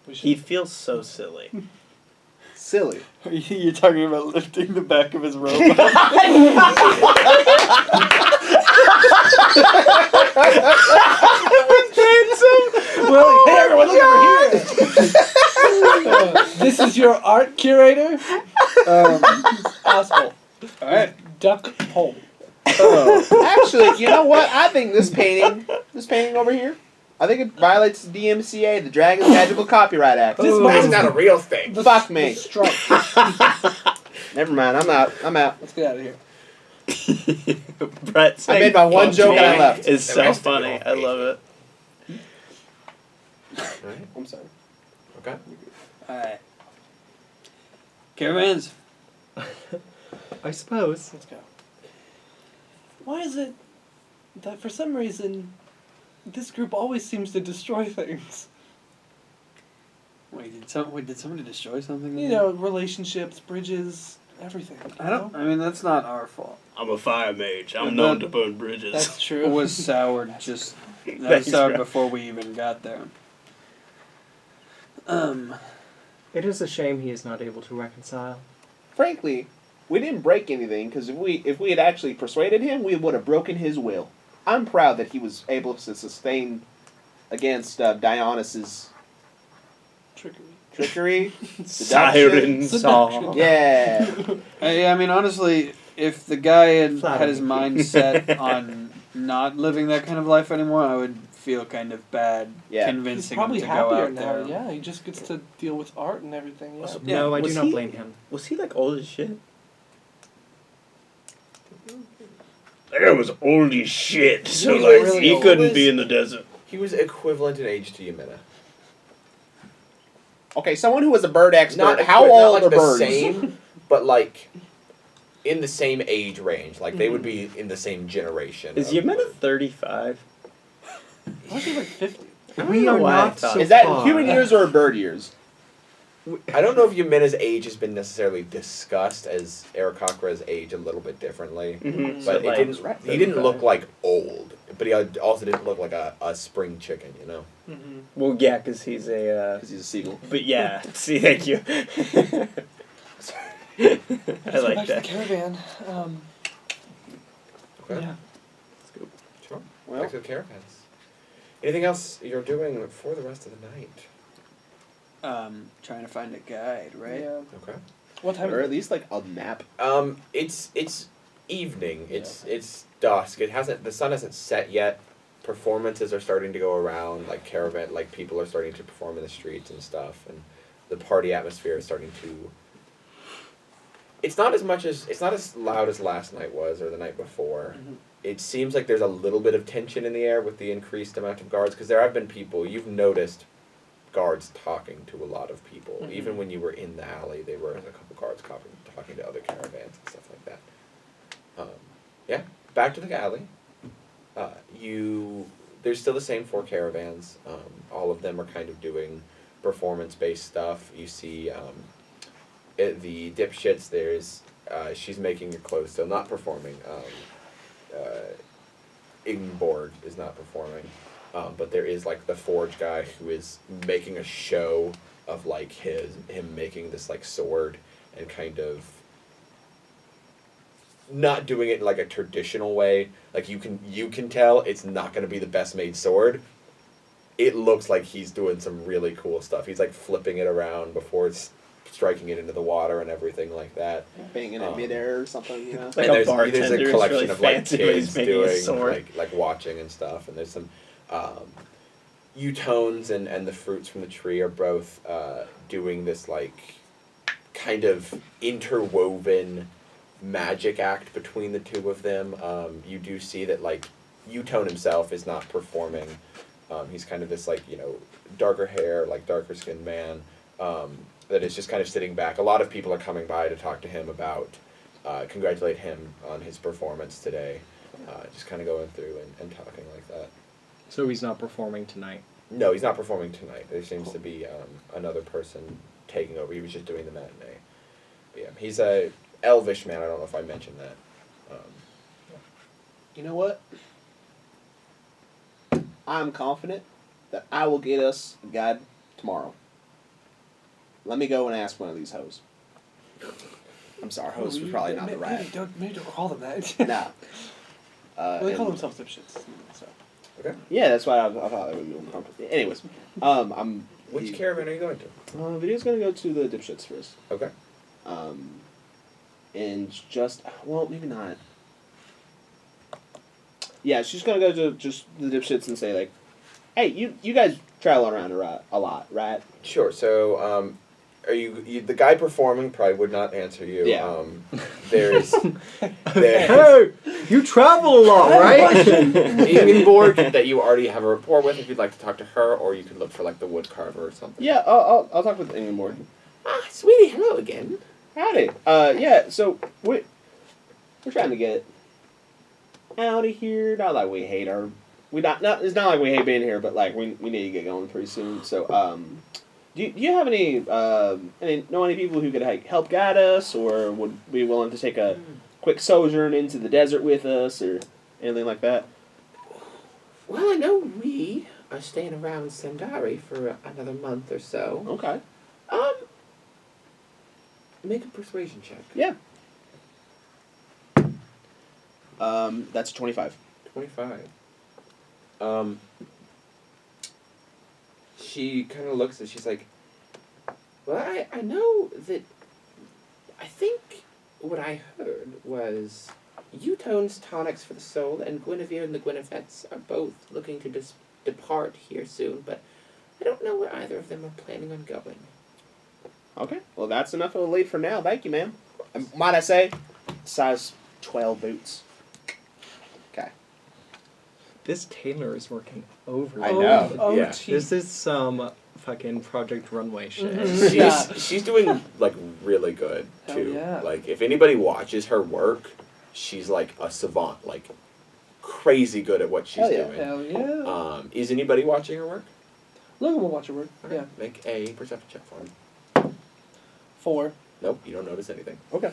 We should. He'd feel so silly. Silly. You're talking about lifting the back of his robe. Well, hey everyone, look over here! This is He's your art curator? Asshole. Alright. Duck hole. Oh. Actually, you know what? I think this painting over here, I think it violates the DMCA, the Dragon's Magical Copyright Act. This mine's not a real thing. Fuck me. Strike. Never mind. I'm out. Let's get out of here. Brett I saying made my one fuck joke me and I left. Is The so rest of funny. it I all love it. Alright, I'm sorry. okay. Alright. Caravans. I suppose. Let's go. Why is it that for some reason this group always seems to destroy things? Wait, did somebody destroy something? You know, relationships, bridges, everything. I don't. I mean, that's not our fault. I'm a fire mage. I'm Yeah, known but- to burn bridges. That's It true. was soured just. That was Thanks, soured bro. before we even got there. It is a shame he is not able to reconcile. Frankly, we didn't break anything because if we had actually persuaded him, we would have broken his will. I'm proud that he was able to sustain against Dionysus's trickery, Siren seduction. song. Yeah. I mean, honestly, if the guy had Flattering. his mind set on not living that kind of life anymore, I would feel kind of bad Yeah. He's convincing probably him to go happier out now. there. Yeah, he just gets to deal with art and everything. Yeah. Also, No, I do Was not he- blame him. Was he like old as shit? That guy was old as shit. So He like was- he he couldn't was- be in the desert. He was equivalent in age to Yamina. Okay, someone who was a bird expert. Not How equi- not old like are the birds? same, but like in the same age range. Like they would be in the same generation. Is of Yamina bird. 35? Why is he like 50? We are why I not thought- so Is that far. human years or bird years? I don't know if Yamina's age has been necessarily discussed as Aarakocra's age a little bit differently. Mm-hmm. But like, it didn't. He didn't look like old, but he also didn't look like a spring chicken. You know. Mm-hmm. Well, yeah, because he's a. Because he's a seagull. But yeah, see, thank you. I Let's go like back to the that. caravan. Okay. Yeah. Sure. Well, Back to the caravans. Anything else you're doing for the rest of the night? Trying to find a guide, right? Yeah. Okay. What time? or at least like a map. It's evening. It's dusk. The sun hasn't set yet. Performances are starting to go around. Like people are starting to perform in the streets and stuff, and the party atmosphere is starting to. It's not as loud as last night was or the night before. Mhm. It seems like there's a little bit of tension in the air with the increased amount of guards, because there have been people you've noticed. Guards talking to a lot of people. Mhm. Even when you were in the alley, there were a couple guards talking to other caravans and stuff like that. Yeah, back to the alley. There's still the same 4 caravans. All of them are kind of doing performance-based stuff. You see the dipshits. There's she's making your clothes still, not performing. Ingborg is not performing. But there is like the forge guy who is making a show of like him making this like sword and kind of not doing it in like a traditional way. Like you can tell it's not going to be the best made sword. It looks like he's doing some really cool stuff. He's like flipping it around before it's striking it into the water and everything like that. Banging in midair or something, you know? Like And a there's bartender a is collection really of like fancy, but he's kids making a doing sword. like watching and stuff, and there's some U-tones and the fruits from the tree are both doing this like kind of interwoven magic act between the two of them. You do see that like U-tone himself is not performing. He's kind of this like darker hair, like darker skinned man. That is just kind of sitting back. A lot of people are coming by to talk to him about, congratulate him on his performance today. Just kind of going through and talking like that. So he's not performing tonight. No, he's not performing tonight. There seems to be another person taking over. He was just doing the matinee. But yeah, he's a elvish man. I don't know if I mentioned that. You know what? I'm confident that I will get us a guide tomorrow. Let me go and ask one of these hoes. I'm sorry, hoes was probably not the right. Maybe don't call them that. Nah. Well, they call And- themselves dipshits. So. Okay. Yeah, that's why I thought it would be uncomfortable. Anyways, I'm Which caravan are you going to? Video's gonna go to the dipshits first. Okay. And just maybe not. Yeah, she's gonna go to just the dipshits and say like, "Hey, you guys travel around a lot, right?" Sure. So, are you the guy performing? Probably would not answer you. Yeah. There's Hey, you travel a lot, right? Ingeborg that you already have a rapport with. If you'd like to talk to her, or you can look for like the wood carver or something. Yeah, I'll talk with Ingeborg. Ah, sweetie, hello again. Howdy. Yeah. So we're trying to get out of here. Not like we hate our. It's not like we hate being here, but like we need to get going pretty soon. So do you have any people who could like help guide us, or would be willing to take a quick sojourn into the desert with us, or anything like that? Well, I know we are staying around Sendari for another month or so. Okay. Make a persuasion check. Yeah. That's 25. 25. She kind of looks and she's like, well, I know that, I think what I heard was Utone's tonics for the soul and Guinevere and the Guinevettes are both looking to depart here soon, but I don't know where either of them are planning on going. Okay. Well, that's enough of a lead for now. Thank you, ma'am. Might I say, size 12 boots. Okay. This tailor is working over. I know. Yeah. This is some fucking Project Runway shit. Mhm. She's doing like really good Hell too. yeah. Like if anybody watches her work, she's like a savant, like crazy good at what she's Hell yeah. doing. Hell yeah. Is anybody watching her work? Look, we'll watch it work. Yeah. Make a perception check for him. 4. Nope, you don't notice anything. Okay.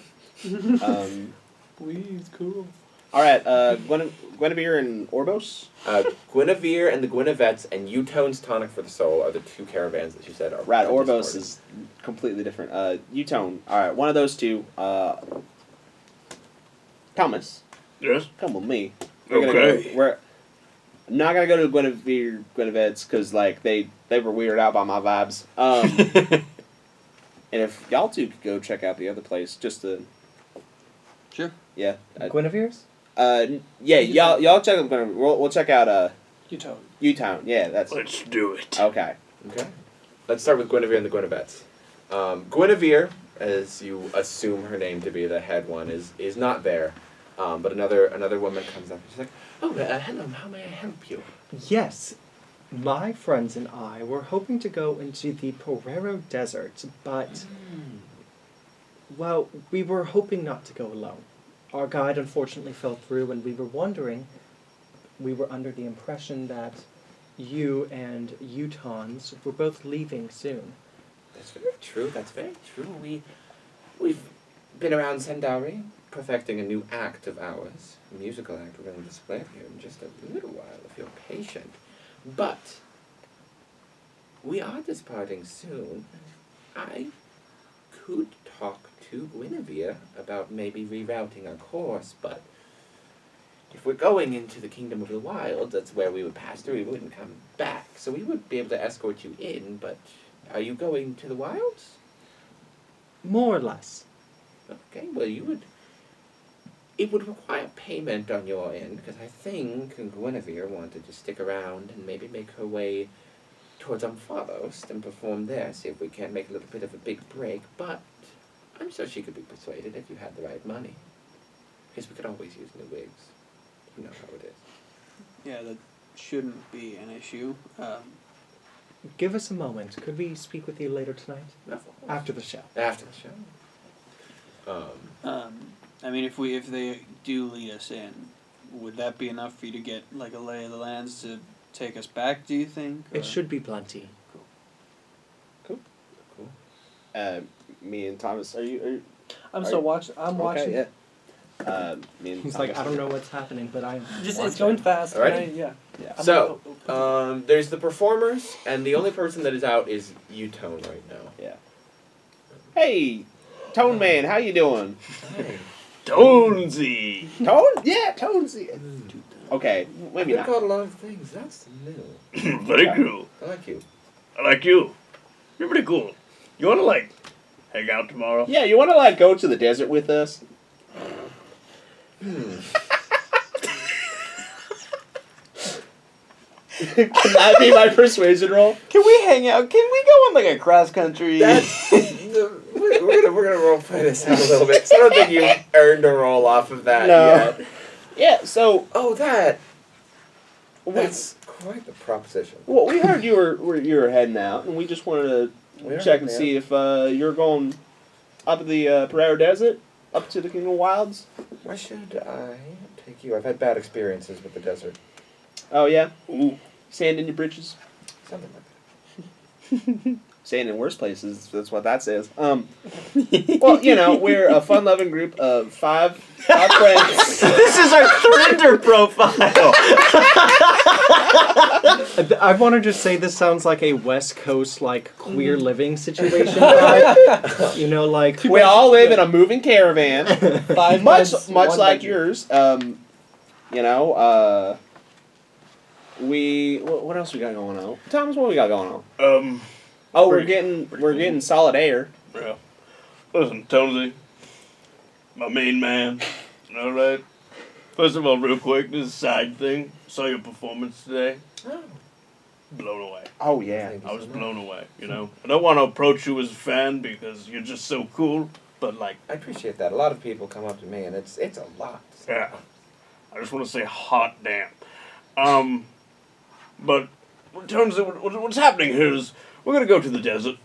Please, cool. All right. Guinevere and Orbos. Guinevere and the Guinevettes and Utone's tonic for the soul are the two caravans that she said are. Right. Orbos transported. is completely different. Utone. All right. One of those two. Thomas, Yes. come with me. Okay. I'm not gonna go to Guinevettes because like they were weirded out by my vibes. And if y'all two could go check out the other place, just to. Sure. Yeah. Guinevere's? Yeah. Y'all check out Guinevere. We'll check out You told. Utown. Yeah. That's. Let's do it. Okay. Okay. Let's start with Guinevere and the Guinevettes. Guinevere, as you assume her name to be, the head one, is not there. But another woman comes up and she's like, "Oh, hello. How may I help you?" Yes. My friends and I were hoping to go into the Porero Desert, but, well, we were hoping not to go alone. Our guide unfortunately fell through, and we were under the impression that you and Utons were both leaving soon. That's very true. That's very true. We've been around Sendari, perfecting a new act of ours, a musical act we're going to display here in just a little while, if you're patient. But we are departing soon. I could talk to Guinevere about maybe rerouting our course, but if we're going into the Kingdom of the Wild, that's where we would pass through, we wouldn't come back. So we would be able to escort you in, but are you going to the wilds? More or less. Okay, well it would require payment on your end, because I think Guinevere wanted to stick around and maybe make her way towards Ampharos and perform there, see if we can make a little bit of a big break, but I'm sure she could be persuaded if you had the right money. Because we could always use new wigs. You know how it is. Yeah, that shouldn't be an issue. Give us a moment. Could we speak with you later tonight? No, After the show. after the show. I mean, if they do lead us in, would that be enough for you to get like a lay of the lands to take us back? Do you think? It should be plenty. Cool. Me and Thomas. Are you? I'm still watching. I'm watching. Okay, yeah. Me and He's Thomas. like, I don't know what's happening, but I'm It's going fast. Alrighty. Yeah. I'm So, gonna- there's the performers, and the only person that is out is Utone right now. Yeah. Hey, Tone Man, how you doing? Tonesy. Tone? Yeah, Tonesy. Okay, I've maybe been not. called a lot of things. That's new. Very Okay. cool. I like you. I like you. You're pretty cool. You wanna like hang out tomorrow? Yeah, you want to like go to the desert with us? Can that be my persuasion roll? Can we hang out? Can we go on like a cross country? We're gonna role play this out a little bit. 'Cause I don't think you earned a roll off of that No. yet. Yeah. So that's quite the proposition. well, we heard you were heading out, and we just wanted We to are check and heading see if you're going up to the Prairie Desert, up to the King of Wilds. Why should I take you? I've had bad experiences with the desert. Oh yeah, Ooh. sand in your britches. Something like that. Sand in worse places. That's what that says. Well, you know, we're a fun-loving group of five friends. This is our Thrinder profile. I want to just say this sounds like a West Coast like queer living situation. Right? You know, like We all live in a moving caravan, 5 much beds, like 1 bedroom. yours. You know, what else we got going on? Thomas, what we got going on? Oh, we're Pretty getting cool. solid air. Yeah. Listen, Tonesy, my main man. All right. First of all, real quick, this is a side thing. Saw your performance today. Oh. Blown away. Oh yeah. Thank you I was so much. blown away. You know, I don't want to approach you as a fan because you're just so cool. But like, I appreciate that. A lot of people come up to me, and it's a lot. yeah, I just want to say hot damn. But in terms of what's happening here is we're gonna go to the desert,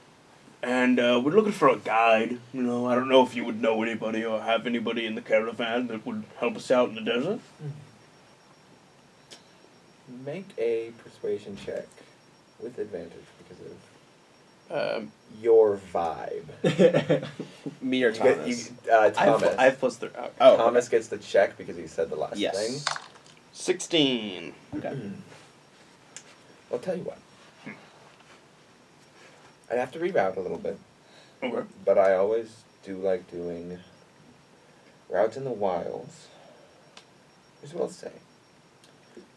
and we're looking for a guide. You know, I don't know if you would know anybody or have anybody in the caravan that would help us out in the desert. Make a persuasion check with advantage because of Um, your vibe. Me or You get- Thomas? Thomas. I have +3. Oh, Thomas gets the check because he said the last Yes. thing. 16. Okay. I'll tell you what. I have to reroute a little bit, Okay. but I always do like doing routes in the wilds. Here's what I'll say.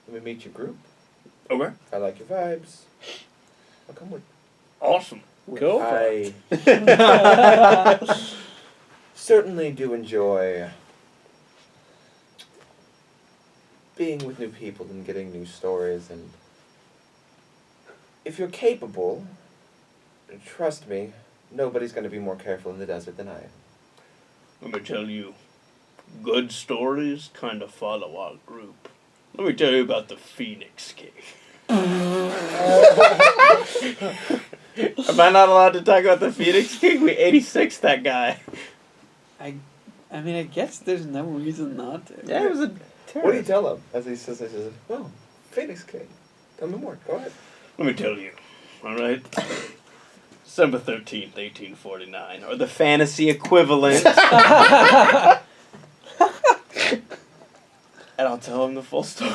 Let me meet your group. Okay. I like your vibes. I'll come with. Awesome. Cool. I certainly do enjoy being with new people and getting new stories, and if you're capable, trust me, nobody's going to be more careful in the desert than I am. Let me tell you, good stories kind of follow our group. Let me tell you about the Phoenix King. Am I not allowed to talk about the Phoenix King? We 86 that guy. I mean, I guess there's no reason not to. Yeah, it was a What do you terror. tell him as he says, "Oh, Phoenix King, tell me more. Go ahead." Let me tell you, all right? December 13th, 1849. Or the fantasy equivalent. And I'll tell him the full story.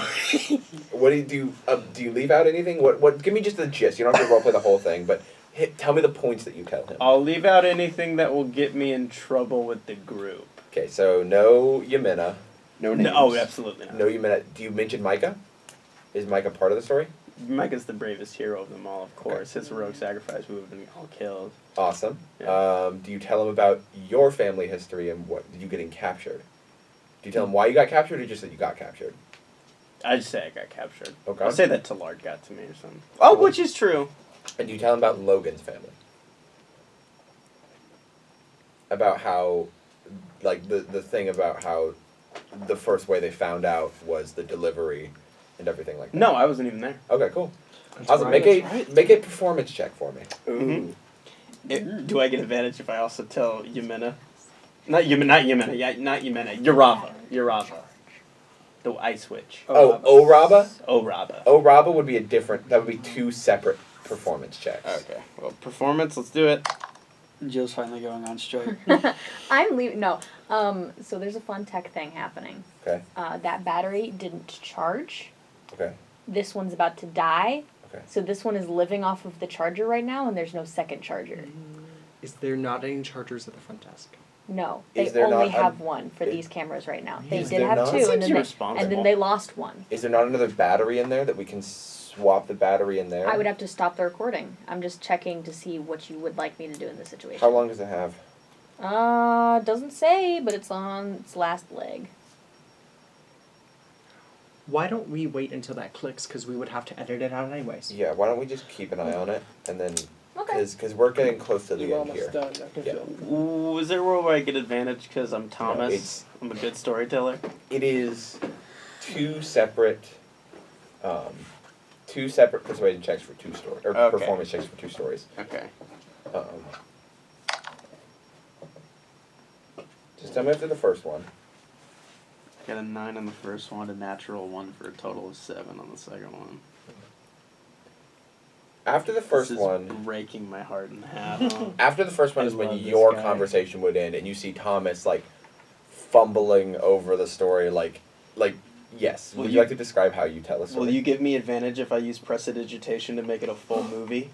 What do you do? Do you leave out anything? What? Give me just the gist. You don't have to roleplay the whole thing, but tell me the points that you tell him. I'll leave out anything that will get me in trouble with the group. Okay, so no Yamina. No names. No, oh, absolutely not. No Yamina. Do you mention Micah? Is Micah part of the story? Micah's the bravest hero of them all, of course. His heroic sacrifice, we would have been all killed. Awesome. Yeah. Do you tell him about your family history and what you getting captured? Do you tell him why you got captured, or just that you got captured? I just say I got captured. Okay. I'll say that Tallard got to me or something. Oh, Cool. which is true. And do you tell him about Logan's family? About how, like, the thing about how the first way they found out was the delivery and everything like that? No, I wasn't even there. Okay, cool. That's Awesome. right. Make a performance check for me. Mhm. Do I get advantage if I also tell Yamina? Not Yamina, Urava. The ice witch. Oh, Oraba? Oraba. Oraba would be a different. That would be two separate performance checks. Okay, well, performance, let's do it. Jill's finally going on strike. I'm leaving. No. So there's a fun tech thing happening. Okay. That battery didn't charge. Okay. This one's about to die. Okay. So this one is living off of the charger right now, and there's no second charger. Is there not any chargers at the front desk? No, they Is there only not have a- one for it- these cameras right now. They Is did there have not? two, Seems and then irresponsible. they lost one. Is there not another battery in there that we can swap the battery in there? I would have to stop the recording. I'm just checking to see what you would like me to do in this situation. How long does it have? Doesn't say, but it's on its last leg. Why don't we wait until that clicks? Because we would have to edit it out anyways. Yeah, why don't we just keep an eye on it, and then, Okay. because we're getting close to the You're end here. almost done. I can Yeah. feel. Ooh, is there a world where I get advantage because I'm Thomas? it's- I'm a good storyteller. It is two separate persuasion checks for two stories, or Okay. performance checks for two stories. Okay. Just tell me after the first one. Got a 9 on the first one, a natural 1 for a total of 7 on the second one. After the first This is one, breaking my heart in half. after the first one I is when love this your guy. conversation would end, and you see Thomas like fumbling over the story, like yes. Will Would you you- like to describe how you tell a story? Will you give me advantage if I use prestidigitation to make it a full movie?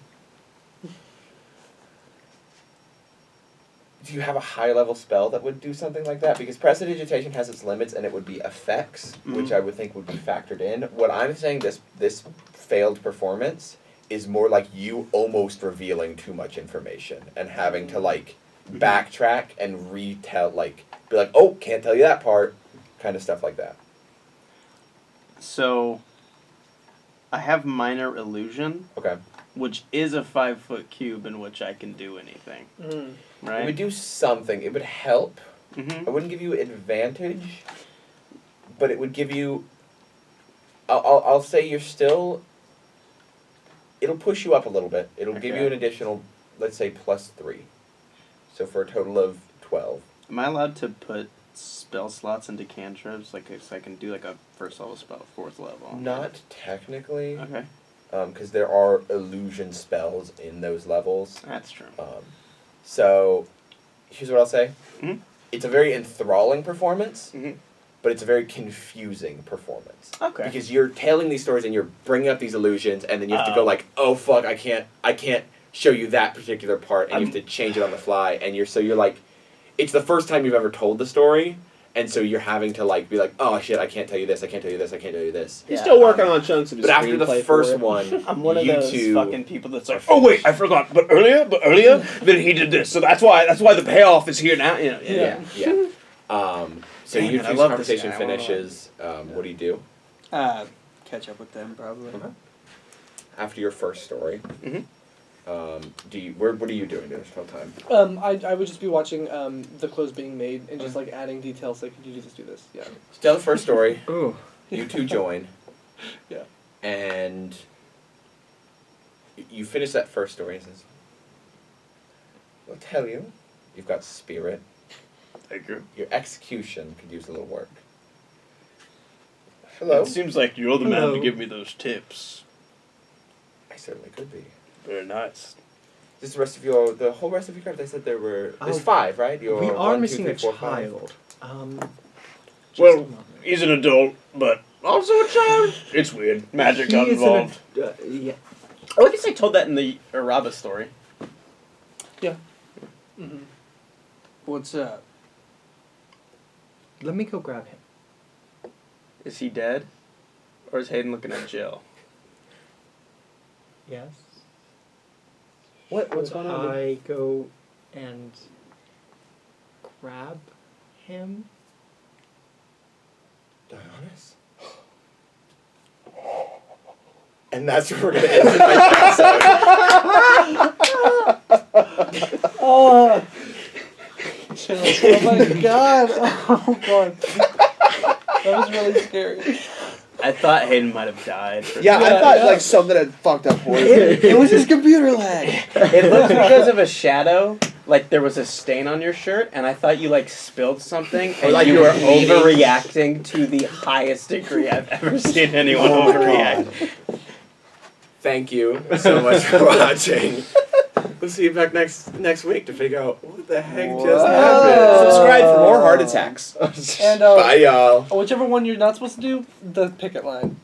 Do you have a high level spell that would do something like that? Because prestidigitation has its limits, and it would be effects, which I would think would be factored in. What I'm saying, this failed performance is more like you almost revealing too much information and having to like backtrack and retell, like be like, oh, can't tell you that part, kind of stuff like that. So, I have minor illusion, Okay. which is a 5-foot cube in which I can do anything. Mm. It Right? would do something. It would help. Mm-hmm. I wouldn't give you advantage, but it would give you. I'll say you're still. It'll push you up a little bit. It'll give you Okay. an additional, let's say, +3. So for a total of 12. Am I allowed to put spell slots into cantrips? Like, so I can do like a first level spell, 4th level? Not technically, Okay. because there are illusion spells in those levels. That's true. So, here's what I'll say. Mhm. It's a very enthralling performance, Mhm. but it's a very confusing performance. Okay. Because you're telling these stories and you're bringing up these illusions, and then you have to go Oh. like, oh fuck, I can't show you that particular part, and you have to change it on the fly, and you're like, it's the first time you've ever told the story, and so you're having to like be like, oh shit, I can't tell you this, I can't tell you this, I can't tell you this. He's Yeah, still working on chunks of his But after the screenplay for first it. one, I'm one of you those two, fucking people that's like, Oh wait, I forgot. But earlier, then he did this. So that's why the payoff is here now. You know, yeah. So Dang your it, I two's love this conversation guy. I wanna finishes. What do you do Catch up with them probably. after your first story? Mhm. What are you doing during this whole time? I would just be watching the clothes being made and just like adding details like, could you just do this? Yeah. So tell the first story. Ooh. You two join. Yeah. And you finish that first story and says, I'll tell you, you've got spirit. Thank you. Your execution could use a little work. Hello? It seems like you're the man Hello. to give me those tips. I certainly could be. Very nice. This the whole rest of your cards, I said there's Oh, 5, right? Your We are 1, 2, missing 3, a 4, 5. child. Just Well, a moment. he's an adult, but also a child. It's weird. Magic got He is an involved. yeah. Oh, I guess I told that in the Araba story. Mm-hmm. What's up? Let me go grab him. Is he dead? Or is Hayden looking at Jill? Yes. What's going on? I go and grab him. Dionys? And that's where we're going to end tonight's episode. Oh. Chills. Oh my god. Oh god. That was really scary. I thought Hayden might have died. For Yeah, I Yeah, thought yeah. like something had fucked up poison. It was his computer lag. It looked because of a shadow, like there was a stain on your shirt, and I thought you like spilled something, and like you you were were bleeding. overreacting to the highest degree I've ever seen anyone Oh my overreact. Thank you so much for watching. We'll see you back next week to figure out what the heck just happened. Subscribe for more heart attacks. And Bye, y'all. whichever one you're not supposed to do, the picket line.